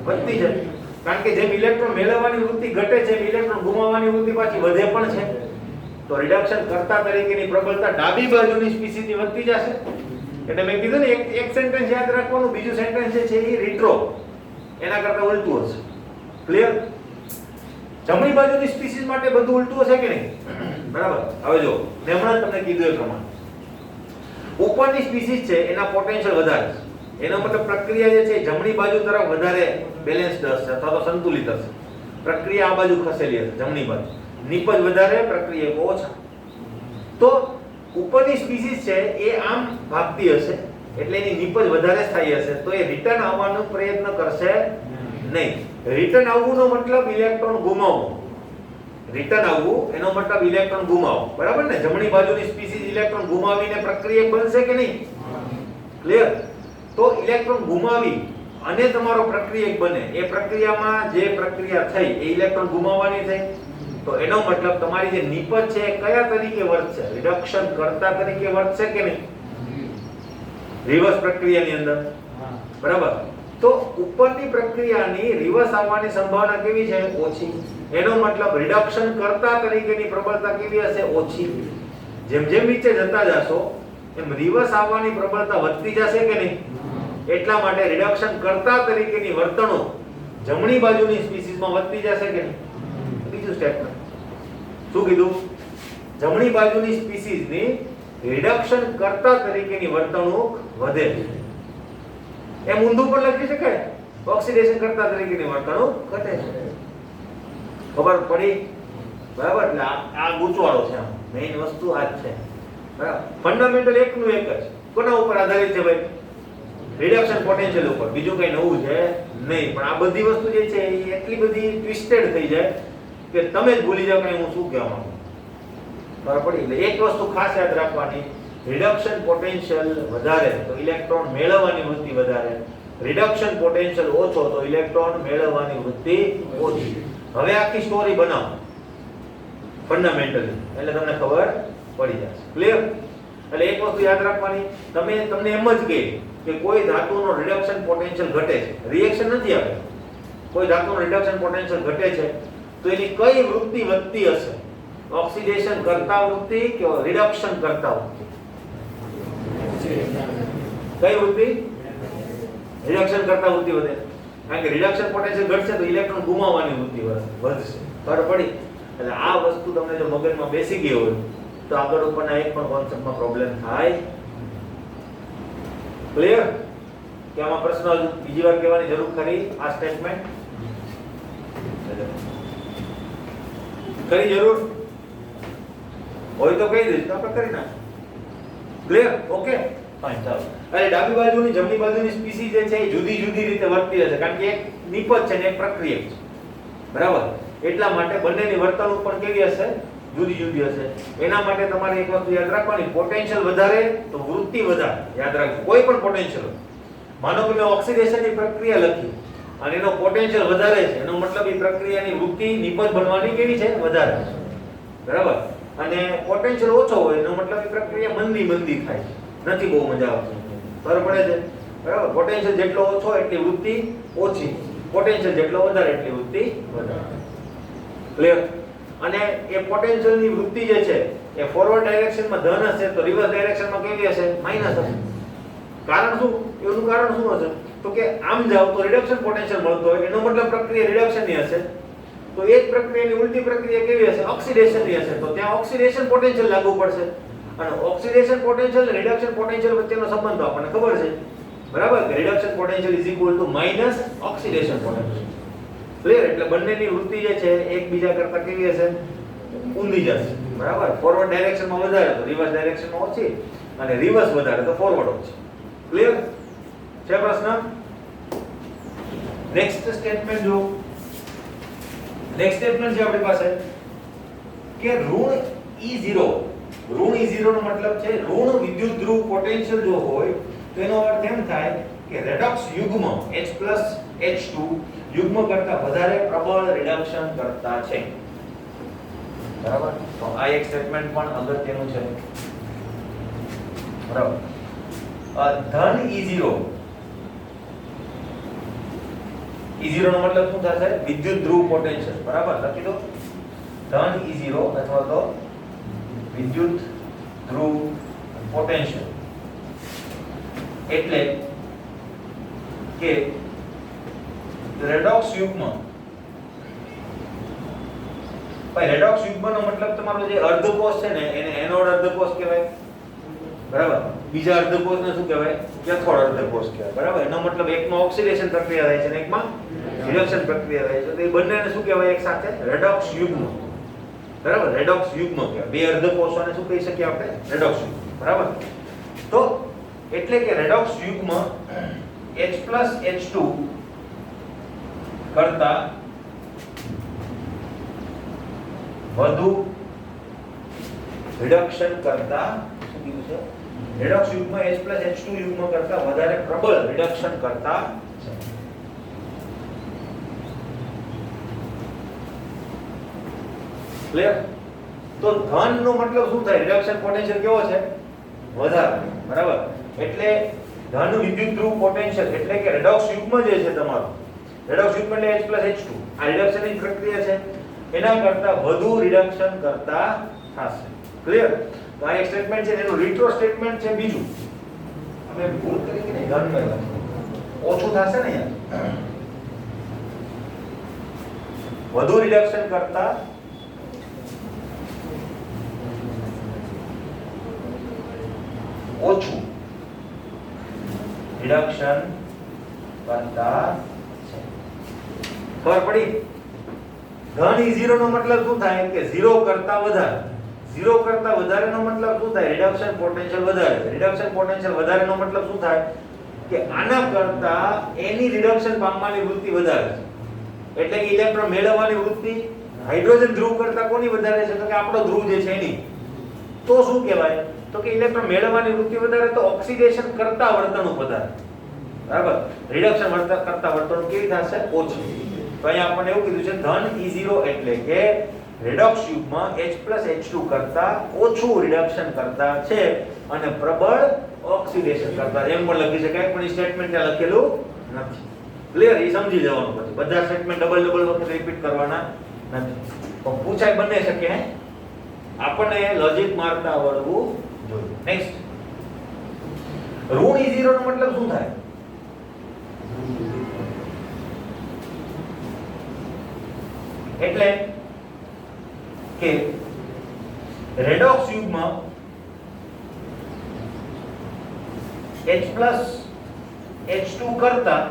Speaker 1: વધતી જાય, કારણ કે જેમ ઇલેક્ટ્રોન મેળવવાની વૃત્તિ ઘટે છે એમ ઇલેક્ટ્રોન ગુમાવવાની વૃત્તિ પાછી વધે પણ છે. તો રિડક્શન કરતા તરીકેની પ્રબળતા ડાબી બાજુની સ્પીસીસની વધતી જશે. એટલે મેં કીધું ને, એક સેન્ટેન્સ યાદ રાખવાનું, બીજું સેન્ટેન્સ છે એ રિટ્રો, એના કરતા ઉલટું હશે. ક્લિયર? જમણી બાજુની સ્પીસીસ માટે બધું ઉલટું હશે કે નહીં, બરાબર. હવે જો મેં હમણાં તમને કીધું એ પ્રમાણે ઉપરની સ્પીસીસ છે એના પોટેન્શિયલ વધારે છે, એનો મતલબ પ્રક્રિયા જે છે જમણી બાજુ તરફ વધારે બેલેન્સ્ડ હશે અથવા તો સંતુલિત હશે. પ્રક્રિયા આ બાજુ ખસેલી હશે, જમણી બાજુ. નિપજ વધારે, પ્રક્રિયા ઓછા. તો ઉપરની સ્પીસીસ છે એ આમ ભાગતી હશે, એટલે એની નિપજ વધારે સ્થાયી હશે, તો એ રિટર્ન આવવાનો પ્રયત્ન કરશે નહીં. રિટર્ન આવવાનો મતલબ ઇલેક્ટ્રોન ગુમાવવો. રિટર્ન આવવું એનો મતલબ ઇલેક્ટ્રોન ગુમાવવો, બરાબર ને? જમણી બાજુની સ્પીસીસ ઇલેક્ટ્રોન ગુમાવીને પ્રક્રિયા બનશે કે નહીં? ક્લિયર? તો ઇલેક્ટ્રોન ગુમાવી અને તમારો પ્રક્રિયક બને, એ પ્રક્રિયામાં જે પ્રક્રિયા થઈ એ ઇલેક્ટ્રોન ગુમાવવાની થઈ, તો એનો મતલબ તમારી જે નિપજ છે એ કયા તરીકે વર્તશે? રિડક્શન કરતા તરીકે વર્તશે કે નહીં? રિવર્સ પ્રક્રિયાની અંદર, બરાબર. તો ઉપરની પ્રક્રિયાની રિવર્સ આવવાની સંભાવના કેવી છે? ઓછી. એનો મતલબ રિડક્શન કરતા તરીકેની પ્રબળતા કેવી હશે? ઓછી. જેમ જેમ નીચે જતા જશો એમ રિવર્સ આવવાની પ્રબળતા વધતી જશે કે નહીં? એટલા માટે રિડક્શન કરતા તરીકેની વર્તણૂક જમણી બાજુની સ્પીસીસમાં વધતી જશે કે નહીં? બીજું સ્ટેટમેન્ટ શું કીધું? જમણી બાજુની સ્પીસીસની રિડક્શન કરતા તરીકેની વર્તણૂક વધે છે. એમ ઊંધું પણ લખી શકાય, ઓક્સિડેશન કરતા તરીકેની વર્તણૂક ઘટે છે. ખબર પડી? બરાબર. એટલે આ ગૂંચવાડો છે, મેઈન વસ્તુ આ જ છે, બરાબર. ફંડામેન્ટલ એકનું એક જ. કોના ઉપર આધારિત છે ભાઈ? રિડક્શન પોટેન્શિયલ ઉપર. બીજું કઈ નવું છે નહીં. પણ આ બધી વસ્તુ જે છે એ એટલી બધી ટ્વિસ્ટેડ થઈ જાય કે તમે જ ભૂલી જાવ કે હું શું કહેવા માંગુ. બરાબર પડી? એટલે એક વસ્તુ ખાસ યાદ રાખવાની, રિડક્શન પોટેન્શિયલ વધારે તો ઇલેક્ટ્રોન મેળવવાની વૃત્તિ વધારે, રિડક્શન પોટેન્શિયલ ઓછો તો ઇલેક્ટ્રોન મેળવવાની વૃત્તિ ઓછી. હવે આખી સ્ટોરી બનાવો. ફંડામેન્ટલી, એટલે તમને ખબર પડી જશે. ક્લિયર? એટલે એક વસ્તુ યાદ રાખવાની, તમને એમ જ કે કોઈ ધાતુનો રિડક્શન પોટેન્શિયલ ઘટે છે, રિએક્શન નથી આવે, કોઈ ધાતુનો રિડક્શન પોટેન્શિયલ ઘટે છે તો એની કઈ વૃત્તિ વધતી હશે? ઓક્સિડેશન કરતા વૃત્તિ કે રિડક્શન કરતા વૃત્તિ? કઈ વૃત્તિ? રિડક્શન કરતા વૃત્તિ વધે, કારણ કે રિડક્શન પોટેન્શિયલ ઘટશે તો ઇલેક્ટ્રોન ગુમાવવાની વૃત્તિ વધશે. ખબર પડી? એટલે આ વસ્તુ તમને જો મગજમાં બેસી ગઈ હોય તો આગળ ઉપરના એક પણ કોન્સેપ્ટમાં પ્રોબ્લેમ થાય. ક્લિયર? કે આમાં પ્રશ્ન બીજી વાર કહેવાની જરૂર ખરી? આ સ્ટેટમેન્ટ કરી જરૂર હોય તો કહી દઈશ તો આપણે કરી નાખીએ. ક્લિયર? Okay fine. ચાલો, એટલે ડાબી બાજુની જમણી બાજુની સ્પીસી જે છે એ જુદી જુદી રીતે વર્તી હશે, કારણ કે એક નિપજ છે ને એક પ્રક્રિયક છે. બરાબર? એટલા માટે બંનેની વર્તણૂક પણ કેવી હશે? જુદી જુદી હશે. એના માટે તમારે એક વસ્તુ યાદ રાખવાની, પોટેન્શિયલ વધારે તો વૃત્તિ વધારે. યાદ રાખજો, કોઈ પણ પોટેન્શિયલ, માનો કે મેં ઓક્સિડેશનની પ્રક્રિયા લખી અને એનો પોટેન્શિયલ વધારે છે, એનો મતલબ એ પ્રક્રિયાની વૃત્તિ નિપજ બનવાની કેવી છે? વધારે છે. બરાબર? અને પોટેન્શિયલ ઓછો હોય એનો મતલબ એ પ્રક્રિયા મંદી થાય, નથી બહુ મજા આવતી. ખબર પડે છે? બરાબર? પોટેન્શિયલ જેટલો ઓછો એટલી વૃત્તિ ઓછી, પોટેન્શિયલ જેટલો વધારે એટલી વૃત્તિ વધારે. ક્લિયર? અને એ પોટેન્શિયલની વૃત્તિ જે છે એ ફોરવર્ડ ડાયરેક્શનમાં ધન હશે તો રિવર્સ ડાયરેક્શનમાં કેવી હશે? માઈનસ હશે. કારણ શું? એનું કારણ શું હશે? તો કે આમ જાવ તો રિડક્શન પોટેન્શિયલ મળતો હોય, એનો મતલબ પ્રક્રિયા રિડક્શનની હશે, તો એ જ પ્રક્રિયાની ઉલટી પ્રક્રિયા કેવી હશે? ઓક્સિડેશનની હશે, તો ત્યાં ઓક્સિડેશન પોટેન્શિયલ લાગુ પડશે. અને ઓક્સિડેશન પોટેન્શિયલ અને રિડક્શન પોટેન્શિયલ વચ્ચેનો સંબંધ તો આપણને ખબર છે. બરાબર? કે reduction potential is equal to minus oxidation potential. Clear? એટલે બંનેની વૃત્તિ જે છે એકબીજા કરતા કેવી હશે? ઊંધી જશે. બરાબર? ફોરવર્ડ ડાયરેક્શનમાં વધારે તો રિવર્સ ડાયરેક્શનમાં ઓછી, અને રિવર્સ વધારે તો ફોરવર્ડ ઓછી. ક્લિયર છે પ્રશ્ન? નેક્સ્ટ સ્ટેટમેન્ટ જો, નેક્સ્ટ સ્ટેટમેન્ટ છે આપણી પાસે કે ઋણ E0, ઋણ E0 નો મતલબ છે ઋણ વિદ્યુત ધ્રુવ પોટેન્શિયલ જો હોય તો એનો અર્થ એમ થાય કે રેડોક્સ યુગ્મ H+H2 યુગ્મ કરતા વધારે પ્રબળ રિડક્શન કરતા છે. બરાબર? તો આ એક સ્ટેટમેન્ટ પણ અગત્યનું છે. બરાબર? ધન E0, E0 નો મતલબ શું થશે? વિદ્યુત ધ્રુવ પોટેન્શિયલ. બરાબર? લખી દો, ધન E0 અથવા તો વિદ્યુત ધ્રુવ પોટેન્શિયલ એટલે કે રેડોક્સ યુગ્મ. ભાઈ રેડોક્સ યુગ્મનો મતલબ તમારો જે અર્ધકોષ છે ને એને એનોડ અર્ધકોષ કહેવાય. બરાબર? બીજા અર્ધકોષને શું કહેવાય? કેથોડ અર્ધકોષ કહેવાય. બરાબર? એનો મતલબ એકમાં ઓક્સિડેશન પ્રક્રિયા થાય છે અને એકમાં રિડક્શન પ્રક્રિયા થાય છે. તો એ બંનેને શું કહેવાય એક સાથે? રેડોક્સ યુગ્મ. બરાબર? રેડોક્સ યુગ્મ કહેવાય. બે અર્ધકોષોને શું કહી શકીએ આપણે? રેડોક્સ યુગ્મ. બરાબર? તો એટલે કે રેડોક્સ યુગ્મ H+H2 કરતા વધુ રિડક્શન કરતા, શું કીધું છે? રેડોક્સ યુગ્મ H+H2 યુગ્મ કરતા વધારે પ્રબળ રિડક્શન કરતા છે. ક્લિયર? તો ધન નો મતલબ શું થાય? રિડક્શન પોટેન્શિયલ કેવો છે? વધારે. બરાબર? એટલે ધન વિદ્યુત ધ્રુવ પોટેન્શિયલ એટલે કે રેડોક્સ યુગ્મ જે છે તમારો, રેડોક્સ યુગ્મ એટલે H+H2, આ રિડક્શનની પ્રક્રિયા છે, એના કરતા વધુ રિડક્શન કરતા થશે. ક્લિયર? તો આ એક સ્ટેટમેન્ટ છે, એનું રિટ્રો સ્ટેટમેન્ટ છે બીજું. અમે ભૂલ કરી કે નહીં? ધન મેળવા ઓછું થશે ને યાર, વધુ રિડક્શન કરતા ઓછું રિડક્શન કરતા છે. ખબર પડી? ધન E0 નો મતલબ શું થાય? કે 0 કરતા વધારે. 0 કરતા વધારે નો મતલબ શું થાય? રિડક્શન પોટેન્શિયલ વધારે. રિડક્શન પોટેન્શિયલ વધારે નો મતલબ શું થાય? કે આના કરતા એની રિડક્શન પામવાની વૃત્તિ વધારે છે. એટલે કે ઇલેક્ટ્રોન મેળવવાની વૃત્તિ હાઇડ્રોજન ધ્રુવ કરતા કોની વધારે છે? તો કે આપણો ધ્રુવ જે છે એની. તો શું કહેવાય? તો કે ઇલેક્ટ્રોન મેળવવાની વૃત્તિ વધારે તો ઓક્સિડેશન કરતા વર્તણૂક વધારે. બરાબર? રિડક્શન કરતા વર્તણૂક કેવી થશે? ઓછી. તો અહીંયા આપણને એવું કીધું છે ધન E0 એટલે કે રેડોક્સ યુગમાં H+H2 કરતા ઓછું રિડક્શન કરતા છે અને પ્રબળ ઓક્સિડેશન કરતા, એમ પણ લખી શકાય, પણ એ સ્ટેટમેન્ટ ત્યાં લખેલું નથી. ક્લિયર? એ સમજી જવાનું. પછી બધા સ્ટેટમેન્ટ ડબલ વખત રિપીટ કરવાના નથી. તો પૂછાય બને શકે, આપણને લોજિક મારતા આવડવું જોઈએ. નેક્સ્ટ, ઋણ E0 નો મતલબ શું થાય? એટલે કે રેડોક્સ યુગમાં H+H2 કરતા,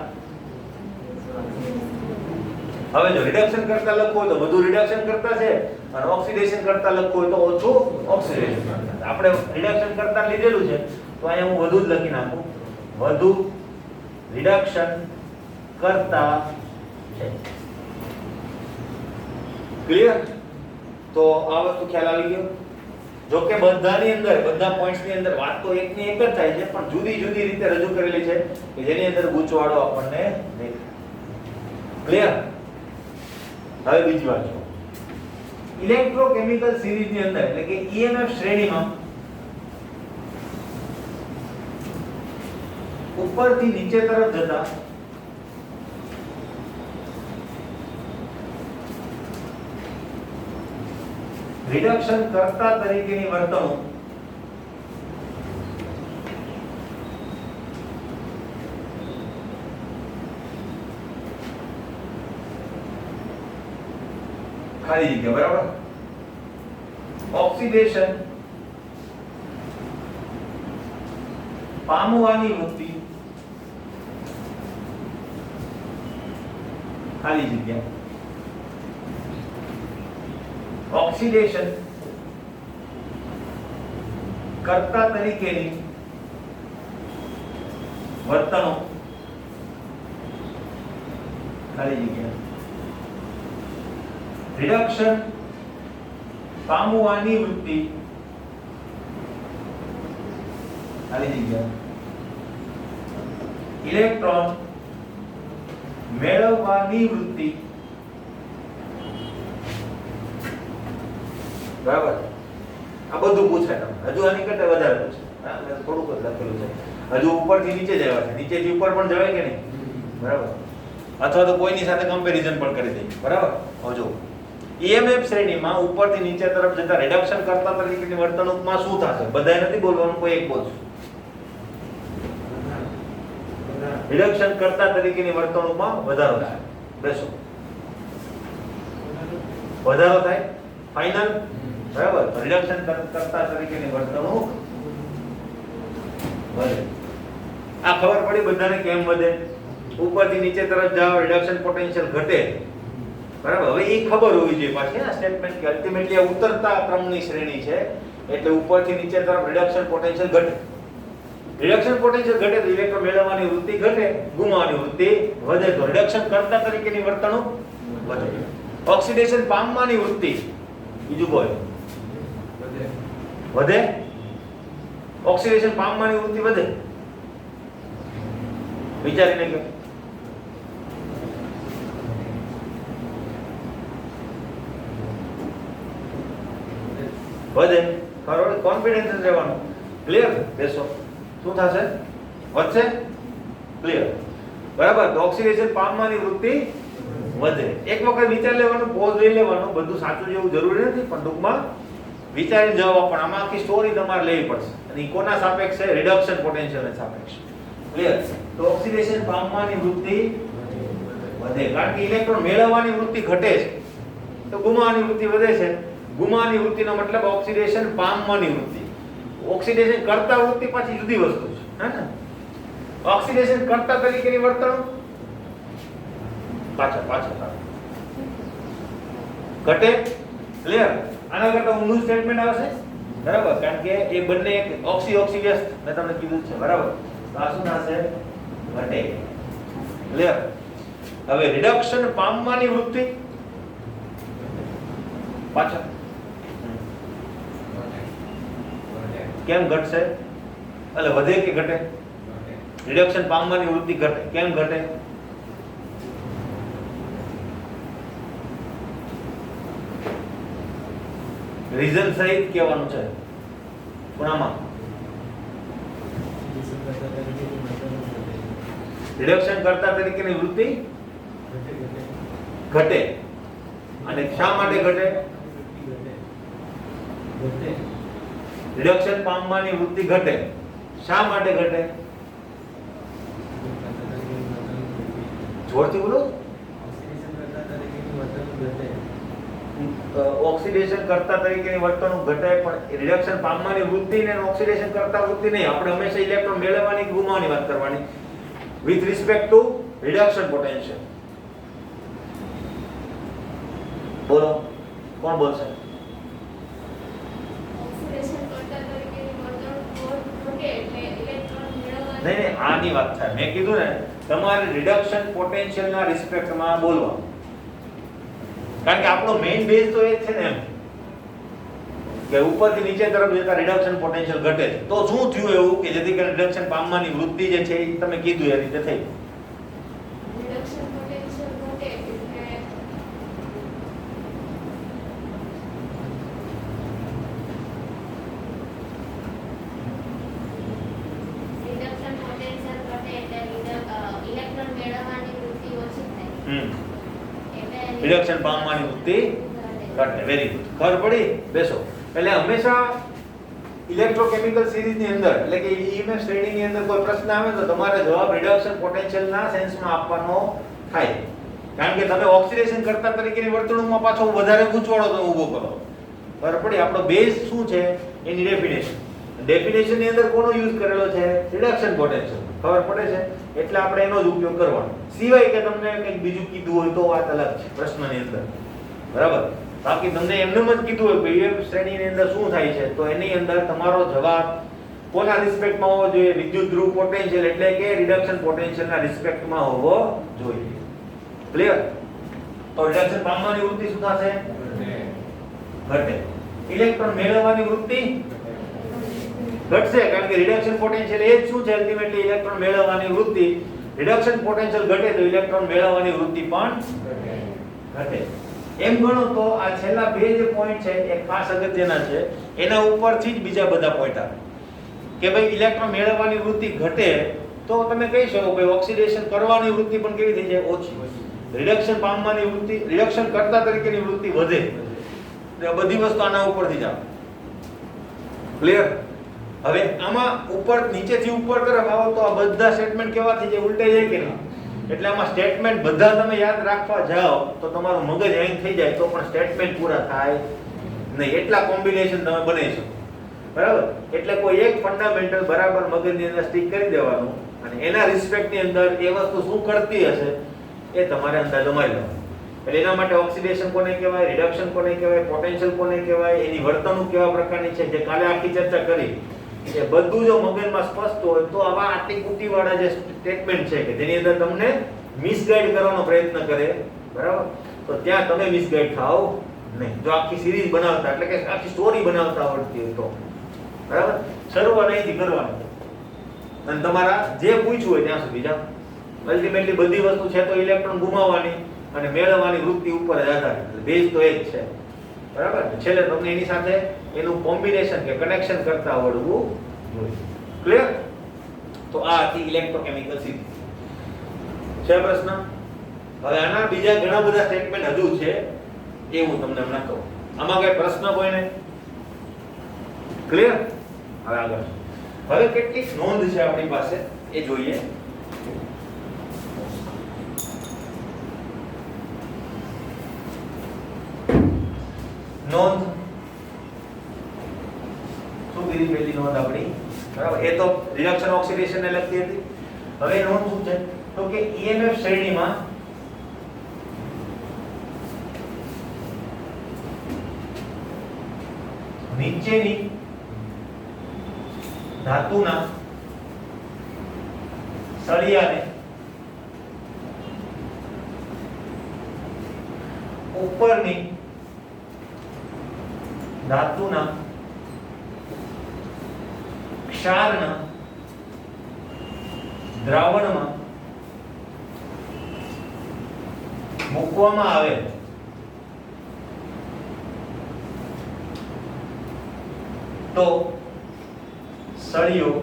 Speaker 1: હવે જો રિડક્શન કરતા લખવું હોય તો વધુ રિડક્શન કરતા છે અને ઓક્સિડેશન કરતા લખવું હોય તો ઓછું ઓક્સિડેશન કરતા છે. આપણે રિડક્શન કરતા લીધેલું છે તો અહીંયા હું વધુ જ લખી નાખું, વધુ રિડક્શન કરતા છે. ક્લિયર? તો આ વસ્તુ ખ્યાલ આવી ગયો. જો કે બધાની અંદર, બધા પોઈન્ટ્સ ની અંદર વાત તો એકની એક જ થાય છે, પણ જુદી જુદી રીતે રજૂ કરેલી છે કે જેની અંદર ગૂંચવાડો આપણને દેખાય. ક્લિયર? હવે બીજી વાત જો, ઇલેક્ટ્રોકેમિકલ સિરીઝ ની અંદર એટલે કે EMF શ્રેણીમાં ઉપરથી નીચે તરફ જતા રિડક્શન કરતા તરીકેની વર્તણૂક ખાલી જગ્યા, બરાબર, ઓક્સિડેશન પામવાની વૃત્તિ ખાલી જગ્યા ઓક્સિડેશન કરતા તરીકેની વર્તણૂક ખાલી જગ્યા રિડક્શન પામવાની વૃત્તિ ખાલી જગ્યા ઇલેક્ટ્રોન મેળવવાની વૃત્તિ, બરાબર. આ બધું પૂછાય તમને. હજુ આની કરતા વધારે પૂછે. હા, મેં થોડુંક જ લખેલું છે. હજુ ઉપરથી નીચે જવા છે, નીચેથી ઉપર પણ જવાય કે નહીં? બરાબર. અથવા તો કોઈની સાથે કમ્પેરિઝન પણ કરી દઈએ, બરાબર. હવે જો EMF શ્રેણીમાં ઉપરથી નીચે તરફ જતા રિડક્શન કરતા તરીકેની વર્તણૂકમાં શું થશે? બધાય નથી બોલવાનું, કોઈ એક બોલશે. રિડક્શન કરતા તરીકેની વર્તણૂકમાં વધારો થાય. બેસો. વધારો થાય. ફાઇનલ, બરાબર. રિડક્શન કરતા તરીકેની વર્તણૂક વધે. આ ખબર પડી બધાને કેમ વધે? ઉપરથી નીચે તરફ જાવ રિડક્શન પોટેન્શિયલ ઘટે, બરાબર. હવે એ ખબર હોવી જોઈએ પાછી આ સ્ટેટમેન્ટ કે અલ્ટિમેટલી આ ઉતરતા ક્રમની શ્રેણી છે એટલે ઉપરથી નીચે તરફ રિડક્શન પોટેન્શિયલ ઘટે. રિડક્શન પોટેન્શિયલ ઘટે તો ઇલેક્ટ્રોન મેળવવાની વૃત્તિ ઘટે, ગુમાવવાની વૃત્તિ વધે, તો રિડક્શન કરતા તરીકેની વર્તણૂક વધે. ઓક્સિડેશન પામવાની વૃત્તિ, બીજું બોલ, વધે. ઓક્સિડેશન પામવાની વૃત્તિ વધે. વિચારીને કે વધે. ખરો, કોન્ફિડન્સ રહેવાનું. ક્લિયર? બેસો. શું થશે? વધશે. ક્લિયર? બરાબર. તો ઓક્સિડેશન પામવાની વૃત્તિ વધે. એક વખત વિચાર લેવાનું, પોઝ લઈ લેવાનું. બધું સાચું જેવું જરૂરી નથી, પણ ટૂંકમાં વિચારીને જવાબ આપવાનો. આમાં આખી સ્ટોરી તમારે લેવી પડશે. અને કોના સાપેક્ષે? રિડક્શન પોટેન્શિયલને સાપેક્ષે. ક્લિયર? તો ઓક્સિડેશન પામવાની વૃત્તિ વધે, કારણ કે ઇલેક્ટ્રોન મેળવવાની વૃત્તિ ઘટે છે તો ગુમાવવાની વૃત્તિ વધે છે. ગુમાવવાની વૃત્તિનો મતલબ ઓક્સિડેશન પામવાની વૃત્તિ. ઓક્સિડેશન કરતા વૃત્તિ પાછી જુદી વસ્તુ છે, હે ને? ઓક્સિડેશન કરતા તરીકેની વર્તણૂક પાછા ઘટે. ક્લિયર? આના કરતા ઊંધું સ્ટેટમેન્ટ આવશે, બરાબર, કારણ કે એ બંને એક ઓક્સી વ્યસ્ત મેં તમને કીધું છે, બરાબર. તો આ શું થશે? ઘટે. ક્લિયર? હવે રિડક્શન પામવાની વૃત્તિ પાછા કેમ ઘટશે? એટલે વધે કે ઘટે? રિડક્શન પામવાની વૃત્તિ ઘટે. કેમ ઘટે? રીઝન સહિત કહેવાનું છે. પૂર્ણમાં રિડક્શન કરતા તરીકેની વૃત્તિ ઘટે. અને શા માટે ઘટે? રિડક્શન પામવાની વૃત્તિ ઘટે. શા માટે ઘટે? જોરથી બોલો. ઓક્સિડેશન કરતા તરીકેની વર્તણૂક ઘટે, પણ રિડક્શન પામવાની વૃત્તિ ને ઓક્સિડેશન કરતા વૃત્તિ નહીં. આપણે હંમેશા ઇલેક્ટ્રોન મેળવવાની કે ગુમાવવાની વાત કરવાની with respect to reduction potential. બોલો, કોણ બોલશે? નહીં, આની વાત થાય. મેં કીધું ને તમારે રિડક્શન પોટેન્શિયલના રિસ્પેક્ટમાં બોલવા, કારણ કે આપણો મેઇન બેઝ તો એ છે ને એમ કે ઉપરથી નીચે તરફ જતા રિડક્શન પોટેન્શિયલ ઘટે છે. તો શું થયું એવું કે જેથી કરીને રિડક્શન પામવાની વૃત્તિ જે છે એ તમે કીધું એ રીતે થઈ.
Speaker 2: રિડક્શન પોટેન્શિયલ ઘટે એટલે રિડક્શન પોટેન્શિયલ ઘટે એટલે ઇલેક્ટ્રોન મેળવવાની વૃત્તિ ઓછી થાય.
Speaker 1: રિડક્શન પામવાની વૃત્તિ ઘટે. Very good. ખબર પડી? બેસો. એટલે હંમેશા ઇલેક્ટ્રોકેમિકલ સિરીઝની અંદર એટલે કે EMF શ્રેણીની અંદર કોઈ પ્રશ્ન આવે તો તમારે જવાબ રિડક્શન પોટેન્શિયલના સેન્સમાં આપવાનો થાય. કારણ કે તમે ઓક્સિડેશન કરતા તરીકેની વર્તણૂકમાં પાછો વધારે ગૂંચવાડો તો ઊભો કરો. ખબર પડી? આપણો બેઝ શું છે એની ડેફિનેશન. ડેફિનેશનની અંદર કોનો યુઝ કરેલો છે? Reduction potential. ખબર પડે છે? એટલે આપણે એનો જ ઉપયોગ કરવાનો. સિવાય કે તમને કંઈક બીજું કીધું હોય તો વાત અલગ છે પ્રશ્નની અંદર. બરાબર? બાકી તમને એમનેમ જ કીધું હોય કે EMF શ્રેણીની અંદર શું થાય છે તો એની અંદર તમારો જવાબ કોના રિસ્પેક્ટમાં હોવો જોઈએ? વિદ્યુત ધ્રુવ પોટેન્શિયલ એટલે કે રિડક્શન પોટેન્શિયલના રિસ્પેક્ટમાં હોવો જોઈએ. ક્લિયર? તો રિડક્શન પામવાની વૃત્તિ શું થશે? ઘટે. ઇલેક્ટ્રોન મેળવવાની વૃત્તિ ઘટશે, કારણ કે રિડક્શન પોટેન્શિયલ એ જ શું છે? અલ્ટિમેટલી ઇલેક્ટ્રોન મેળવવાની વૃત્તિ. રિડક્શન પોટેન્શિયલ ઘટે તો ઇલેક્ટ્રોન મેળવવાની વૃત્તિ પણ ઘટે. એમ ગણો તો આ છેલ્લા બે જે પોઈન્ટ છે એ ખાસ અગત્યના છે. એના ઉપરથી જ બીજા બધા પોઈન્ટ આવે કે ભાઈ ઇલેક્ટ્રોન મેળવવાની વૃત્તિ ઘટે તો તમે કહી શકો ભાઈ ઓક્સિડેશન કરવાની વૃત્તિ પણ કેવી થઈ જાય? ઓછી. રિડક્શન પામવાની વૃત્તિ, રિડક્શન કરતા તરીકેની વૃત્તિ વધે. બધી વસ્તુ આના ઉપરથી જ આવે. ક્લિયર? હવે આમાં ઉપર નીચેથી ઉપર તરફ આવો તો આ બધા સ્ટેટમેન્ટ કેવા થઈ જાય? ઉલટાઈ જાય કે નહીં? એટલે આમાં સ્ટેટમેન્ટ બધા તમે યાદ રાખવા જાઓ તો તમારું મગજ હેંગ થઈ જાય તો પણ સ્ટેટમેન્ટ પૂરા થાય નહીં. એટલા કોમ્બિનેશન તમે બનાવી શકો. બરાબર? એટલે કોઈ એક ફંડામેન્ટલ બરાબર મગજની અંદર સ્ટીક કરી દેવાનું અને એના રિસ્પેક્ટની અંદર એ વસ્તુ શું કરતી હશે એ તમારે અંદાજો મારી લેવાનો. એટલે એના માટે ઓક્સિડેશન કોને કહેવાય, રિડક્શન કોને કહેવાય, પોટેન્શિયલ કોને કહેવાય, એની વર્તણૂક કેવા પ્રકારની છે જે કાલે આખી ચર્ચા કરી એ બધું જો મગજમાં સ્પષ્ટ હોય તો આવા આટલી કુટીવાળા જે સ્ટેટમેન્ટ છે કે જેની અંદર તમને મિસગાઈડ કરવાનો પ્રયત્ન કરે, બરાબર, તો ત્યાં તમે મિસગાઈડ થાઓ નહીં. જો આખી સિરીઝ બનાવતા એટલે કે આખી સ્ટોરી બનાવતા આવડતી હોય તો, બરાબર, શરૂઆત અહીંથી કરવાની અને તમારા જે પૂછ્યું હોય ત્યાં સુધી જાઓ. અલ્ટિમેટલી બધી વસ્તુ છે તો ઇલેક્ટ્રોન ગુમાવવાની અને મેળવવાની વૃત્તિ ઉપર જ આધારિત. એટલે બેઝ તો એ જ છે, બરાબર. છેલ્લે તમને એની સાથે એનું કોમ્બિનેશન કે કનેક્શન કરતા આવડવું જોઈએ. ક્લિયર? તો આ હતી ઇલેક્ટ્રોકેમિકલ સિરીઝ. છે પ્રશ્ન? હવે આના બીજા ઘણા બધા સ્ટેટમેન્ટ હજુ છે એ હું તમને હમણાં કહું. આમાં કઈ પ્રશ્ન કોઈને? ક્લિયર? હવે આગળ. હવે કેટલીક નોંધ છે આપણી પાસે એ જોઈએ. નોંધ શું કીધી? પહેલી નોંધ આપણી, બરાબર, એ તો રિડક્શન ઓક્સિડેશન ને લગતી હતી. હવે નોંધ શું છે તો કે EMF શ્રેણીમાં નીચેની ધાતુના સળિયાને ઉપરની ધાતુના ક્ષારના દ્રાવણમાં મૂકવામાં આવે તો સળિયો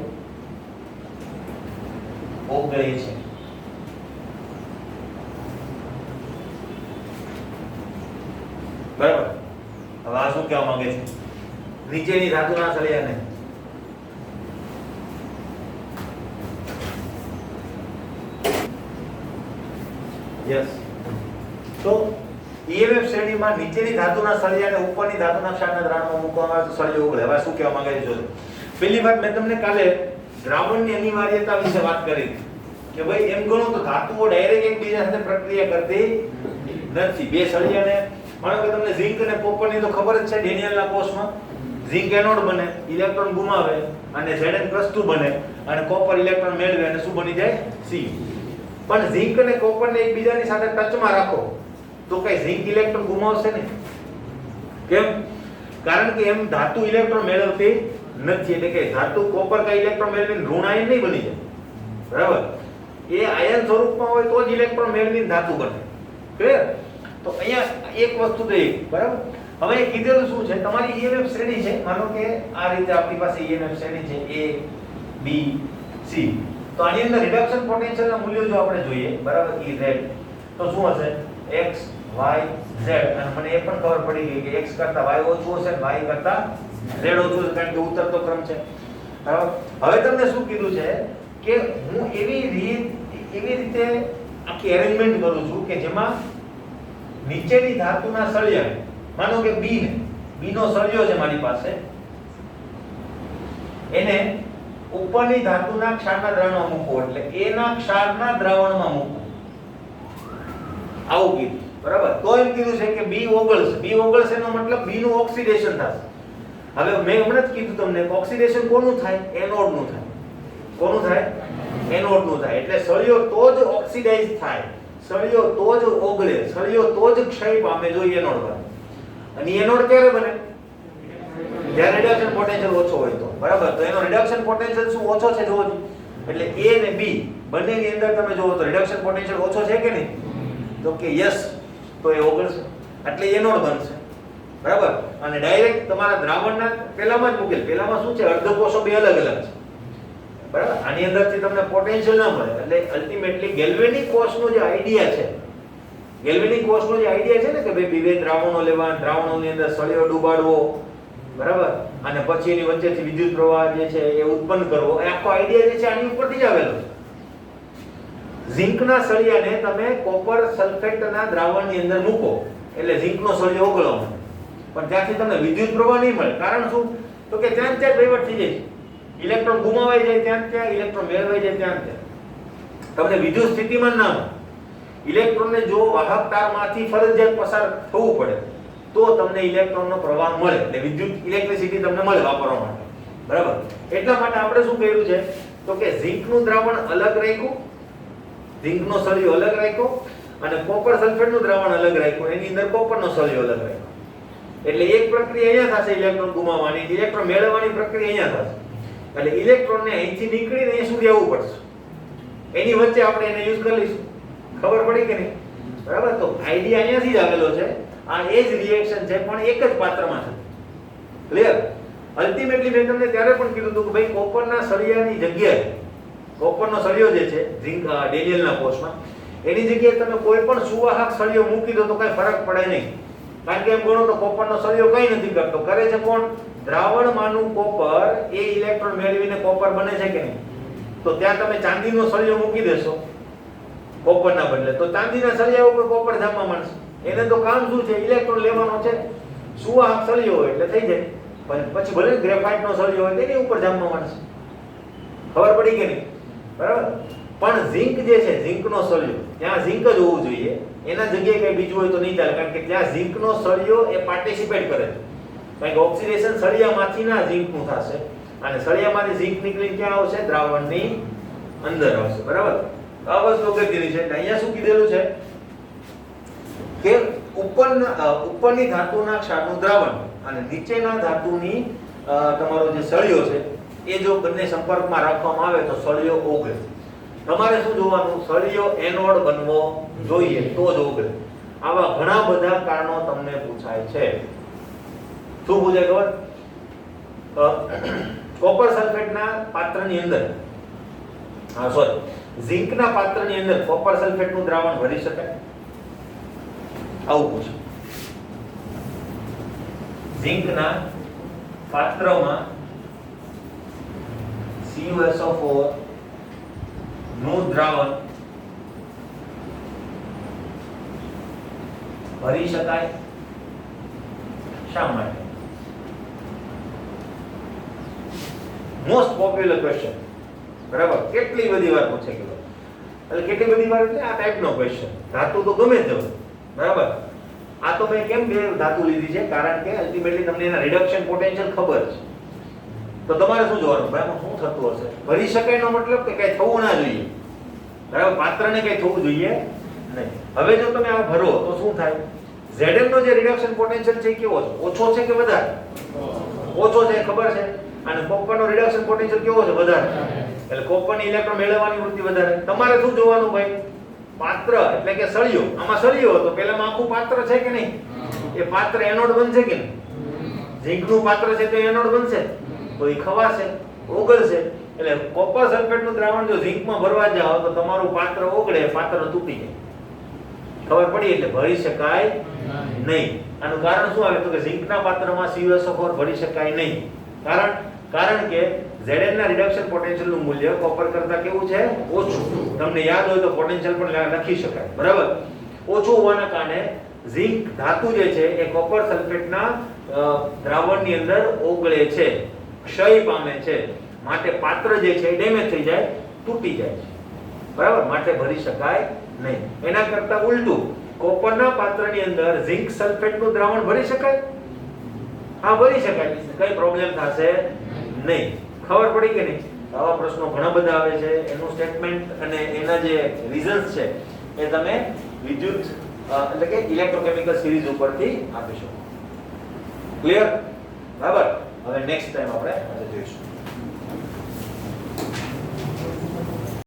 Speaker 1: ઓગળે છે. બરાબર. હવે આ શું કહેવા માંગે છે? નીચેની ધાતુના સળિયાને યસ તો EMF શ્રેણીમાં નીચેની ધાતુના સળિયાને ઉપરની ધાતુના ક્ષારના દ્રાવણમાં મૂકવામાં આવે તો સળિયો ઓગળે. હવે શું કહેવા માંગે છે? જો પહેલી વાત મેં તમને કાલે દ્રાવણની અનિવાર્યતા વિશે વાત કરી કે ભાઈ એમ ગણો તો ધાતુઓ ડાયરેક્ટ એકબીજા સાથે પ્રક્રિયા કરતી નથી. બે સળિયાને માનો કે તમને ઝિંક અને કોપરની તો ખબર જ છે, ડેનિયલના કોષમાં ઝિંક એનોડ બને, ઇલેક્ટ્રોન ગુમાવે અને Zn+2 બને અને કોપર ઇલેક્ટ્રોન મેળવે અને શું બની જાય? C. પણ ઝિંક અને કોપરને એકબીજાની સાથે ટચમાં રાખો તો કઈ ઝિંક ઇલેક્ટ્રોન ગુમાવશે નહીં. કેમ? કારણ કે એમ ધાતુ ઇલેક્ટ્રોન મેળવતી નથી. એટલે કે ધાતુ કોપર કઈ ઇલેક્ટ્રોન મેળવીને ઋણ આયન નહીં બની જાય. બરાબર? એ આયન સ્વરૂપમાં હોય તો જ ઇલેક્ટ્રોન મેળવીને ધાતુ બને. ક્લિયર? તો અહીંયા એક વસ્તુ તો એક. બરાબર? હવે એ કીધેલું શું છે? તમારી EMF શ્રેણી છે. માનો કે આ રીતે આપણી પાસે EMF શ્રેણી છે A B C. તો આની અંદર રિડક્શન પોટેન્શિયલના મૂલ્યો જો આપણે જોઈએ, બરાબર, E Z તો શું હશે? X Y Z. અને મને એ પણ ખબર પડી ગઈ કે x કરતા y ઓછું હશે અને y કરતા z ઓછું હશે, કારણ કે ઉતરતો ક્રમ છે. બરાબર? હવે તમને શું કીધું છે કે હું એવી રીતે આખી એરેન્જમેન્ટ કરું છું કે જેમાં નીચેની ધાતુના સળિયા, માનો કે B નો સળિયો છે મારી પાસે, એને ઉપરની ધાતુના ક્ષારના દ્રાવણમાં મૂકો, એટલે A ના ક્ષારના દ્રાવણમાં મૂકો. આવું કીધું. બરાબર? તો એમ કીધું છે કે B ઓગળશે એનો મતલબ B નું ઓક્સિડેશન થશે. હવે મેં હમણાં જ કીધું તમને કે ઓક્સિડેશન કોનું થાય? એનોડ નું થાય. કોનું થાય? એનોડ નું થાય. એટલે સળિયો તો જ ઓક્સિડાઇઝ થાય, સળિયો તો જ ઓગળે, સળિયો તો જ ક્ષય પામે જો એનોડ બને. અને એનોડ ક્યારે બને? જ્યારે રિડક્શન પોટેન્શિયલ ઓછો હોય તો. બરાબર? તો એનો રિડક્શન પોટેન્શિયલ શું ઓછો છે જોવો. એટલે A અને B બંનેની અંદર તમે જોવો તો રિડક્શન પોટેન્શિયલ ઓછો છે કે નહીં? તો કે યસ, તો એ ઓગળશે એટલે એનોડ બનશે. બરાબર? અને ડાયરેક્ટ તમારા દ્રાવણના પેલામાં જ મૂકેલ. પેલામાં શું છે? અર્ધકોષો બે અલગ અલગ છે. બરાબર? આની અંદરથી તમને પોટેન્શિયલ ના મળે. એટલે અલ્ટિમેટલી ગેલ્વેનિક કોષનો જે આઈડિયા છે, ગેલ્વેનિક કોષનો જે આઈડિયા છે ને કે ભાઈ બે દ્રાવણો લેવા, દ્રાવણોની અંદર સળિયો ડૂબાડવો, બરાબર, અને પછી એની વચ્ચેથી વિદ્યુત પ્રવાહ જે છે એ ઉત્પન્ન કરવો, એ આખો આઈડિયા જે છે આની ઉપરથી જ આવેલો છે. ઝિંકના સળિયાને તમે કોપર સલ્ફેટના દ્રાવણની અંદર મૂકો એટલે ઝિંકનો સળિયો ઓગળવા માંડે. પણ ત્યાંથી તમને વિદ્યુત પ્રવાહ નહીં મળે. કારણ શું? તો કે ત્યાં વહીવટ થઈ જાય. ઇલેક્ટ્રોન ગુમાવાઈ જાય ત્યાં, ઇલેક્ટ્રોન મેળવાઈ જાય ત્યાં. તમને વિદ્યુત સ્થિતિમાન ના મળે. ઇલેક્ટ્રોનને જો વાહક તારમાંથી ફરજિયાત પસાર થવું પડે તો તમને ઇલેક્ટ્રોનનો પ્રવાહ મળે, એટલે વિદ્યુત ઇલેક્ટ્રિસિટી તમને મળે વાપરવા માટે. બરાબર? એટલા માટે આપણે શું કર્યું છે તો કે ઝિંકનું દ્રાવણ અલગ રાખ્યું, ઝિંકનો સળિયો અલગ રાખ્યો, અને કોપર સલ્ફેટનું દ્રાવણ અલગ રાખ્યું, એની અંદર કોપરનો સળિયો અલગ રાખ્યો. એટલે એક પ્રક્રિયા અહીંયા થશે ઇલેક્ટ્રોન ગુમાવવાની, ઇલેક્ટ્રોન મેળવવાની પ્રક્રિયા અહીંયા થશે. એટલે ઇલેક્ટ્રોનને અહીંથી નીકળીને અહીં સુધી આવવું પડશે. એની વચ્ચે આપણે એને યુઝ કરી લઈશું. ખબર પડી કે નહીં? બરાબર? તો આઈડિયા અહીંયાથી જ આવેલો છે. આ એ જ રિએક્શન છે પણ એક જ પાત્રમાં છે. ક્લિયર? અલ્ટિમેટલી મેં તમને ત્યારે પણ કીધું હતું કે ભાઈ કોપરના સળિયાની જગ્યાએ, કોપરનો સળિયો જે છે ઝિંક ડેનિયલના કોષમાં, એની જગ્યાએ તમે કોઈ પણ સુવાહક સળિયો મૂકી દો તો કઈ ફરક પડે નહીં. કારણ કે એમ ગણો તો કોપરનો સળિયો કઈ નથી કરતો. કરે છે કોણ? દ્રાવણમાંનું કોપર એ ઇલેક્ટ્રોન મેળવીને કોપર બને છે કે નહીં? તો ત્યાં તમે ચાંદીનો સળિયો મૂકી દેશો કોપરના બદલે, તો ચાંદીના સળિયા ઉપર કોપર જામવા માંડશે. એને તો કામ શું છે? ઇલેક્ટ્રોન લેવાનો છે. સુવાહક સળિયો હોય એટલે થઈ જાય. પછી ભલે ગ્રેફાઇટનો સળિયો હોય તેની ઉપર જામવા માંડશે. ખબર પડી કે નહીં? બરાબર? પણ ઝિંક જે છે, ઝિંકનો સળિયો, ત્યાં ઝિંક જ હોવું જોઈએ. એના જગ્યાએ કઈ બીજું હોય તો નહીં ચાલે. કારણ કે ત્યાં ઝિંકનો સળિયો એ પાર્ટિસિપેટ કરે છે. કારણ કે ઓક્સિડેશન સળિયામાંથી ના ઝિંકનું થશે અને સળિયામાંથી ઝિંક નીકળીને ક્યાં આવશે? દ્રાવણની અંદર આવશે. બરાબર? આ વસ્તુ અગત્યની છે. અહીંયા શું કીધેલું છે કે ઉપરની ધાતુના ક્ષારનું દ્રાવણ અને નીચેના ધાતુની તમારો જે સળિયો છે એ જો બંને સંપર્કમાં રાખવામાં આવે તો સળિયો ઓગળે. તમારે શું જોવાનું? સળિયો એનોડ બનવો જોઈએ તો જ ઓગળે. આવા ઘણા બધા કારણો તમને પૂછાય છે. શું પૂછાય ખબર? કોપર સલ્ફેટના પાત્રની અંદર ઝિંકના પાત્રની અંદર કોપર સલ્ફેટનું દ્રાવણ ભરી શકાય? આવું પૂછો. ઝિંકના પાત્રમાં CuSO4 નું દ્રાવણ ભરી શકાય? શા માટે? મોસ્ટ પોપ્યુલર ક્વેશ્ચન, બરાબર? કેટલી બધી વાર પૂછે ગયો. એટલે કેટલી બધી વાર એટલે આ ટાઈપનો ક્વેશ્ચન. ધાતુ તો ગમે તે હોય, બરાબર? આ તો મેં કેમ બે ધાતુ લીધી છે? કારણ કે અલ્ટિમેટલી તમને એના રિડક્શન પોટેન્શિયલ ખબર છે. તો તમારે શું જોવાનું? ભાઈ આમાં શું થતું હશે? ભરી શકાય નો મતલબ કે કઈ થવું ના જોઈએ, બરાબર? પાત્રને કઈ થવું જોઈએ નહીં. હવે જો તમે આ ભરો તો શું થાય? Zn નો જે રિડક્શન પોટેન્શિયલ છે એ કેવો છે? ઓછો છે કે વધારે? ઓછો છે, ખબર છે. અને કોપરનો રિડક્શન પોટેન્શિયલ કેવો છે? વધારે. એટલે કોપરની ઇલેક્ટ્રોન મેળવવાની વૃત્તિ વધારે. તમારે શું જોવાનું ભાઈ? પાત્ર એટલે કે સળિયો. આમાં સળિયો હતો, પહેલામાં આખું પાત્ર છે કે નહીં? એ પાત્ર એનોડ બનશે કે નહીં? ઝિંકનું પાત્ર છે તો એનોડ બનશે, તો એ ખવાશે, ઓગળશે. એટલે કોપર સલ્ફેટનું દ્રાવણ જો ઝિંકમાં ભરવા જાઓ તો તમારું પાત્ર ઓગળે, પાત્ર તૂટી જાય. ખબર પડી? એટલે ભરી શકાય નહીં. આનું કારણ શું આવે? તો કે ઝિંકના પાત્રમાં CuSO4 ભરી શકાય નહીં. કારણ કે Zn ના રિડક્શન પોટેન્શિયલ નું મૂલ્ય કોપર કરતા કેવું છે? ઓછું. તમને યાદ હોય તો પોટેન્શિયલ પણ લખી શકાય, બરાબર? ઓછું હોવાના કારણે ઝિંક ધાતુ જે છે એ કોપર સલ્ફેટના દ્રાવણની અંદર ઓગળે છે, ક્ષય પામે છે. માટે પાત્ર જે છે એ ડેમેજ થઈ જાય, તૂટી જાય છે, બરાબર? માટે ભરી શકાય નહીં. એના કરતા ઉલટું, કોપરના પાત્રની અંદર ઝિંક સલ્ફેટનું દ્રાવણ ભરી શકાય? હા, ભરી શકાય. કઈ પ્રોબ્લેમ થશે નહીં. ખબર પડી કે નહીં? આવા પ્રશ્નો ઘણા બધા આવે છે. એનું સ્ટેટમેન્ટ અને એના જે રીઝન્સ છે એ તમે વિદ્યુત એટલે કે ઇલેક્ટ્રોકેમિકલ સિરીઝ ઉપરથી આપી શકો. ક્લિયર? બરાબર? હવે નેક્સ્ટ ટાઈમ આપણે જોઈશું.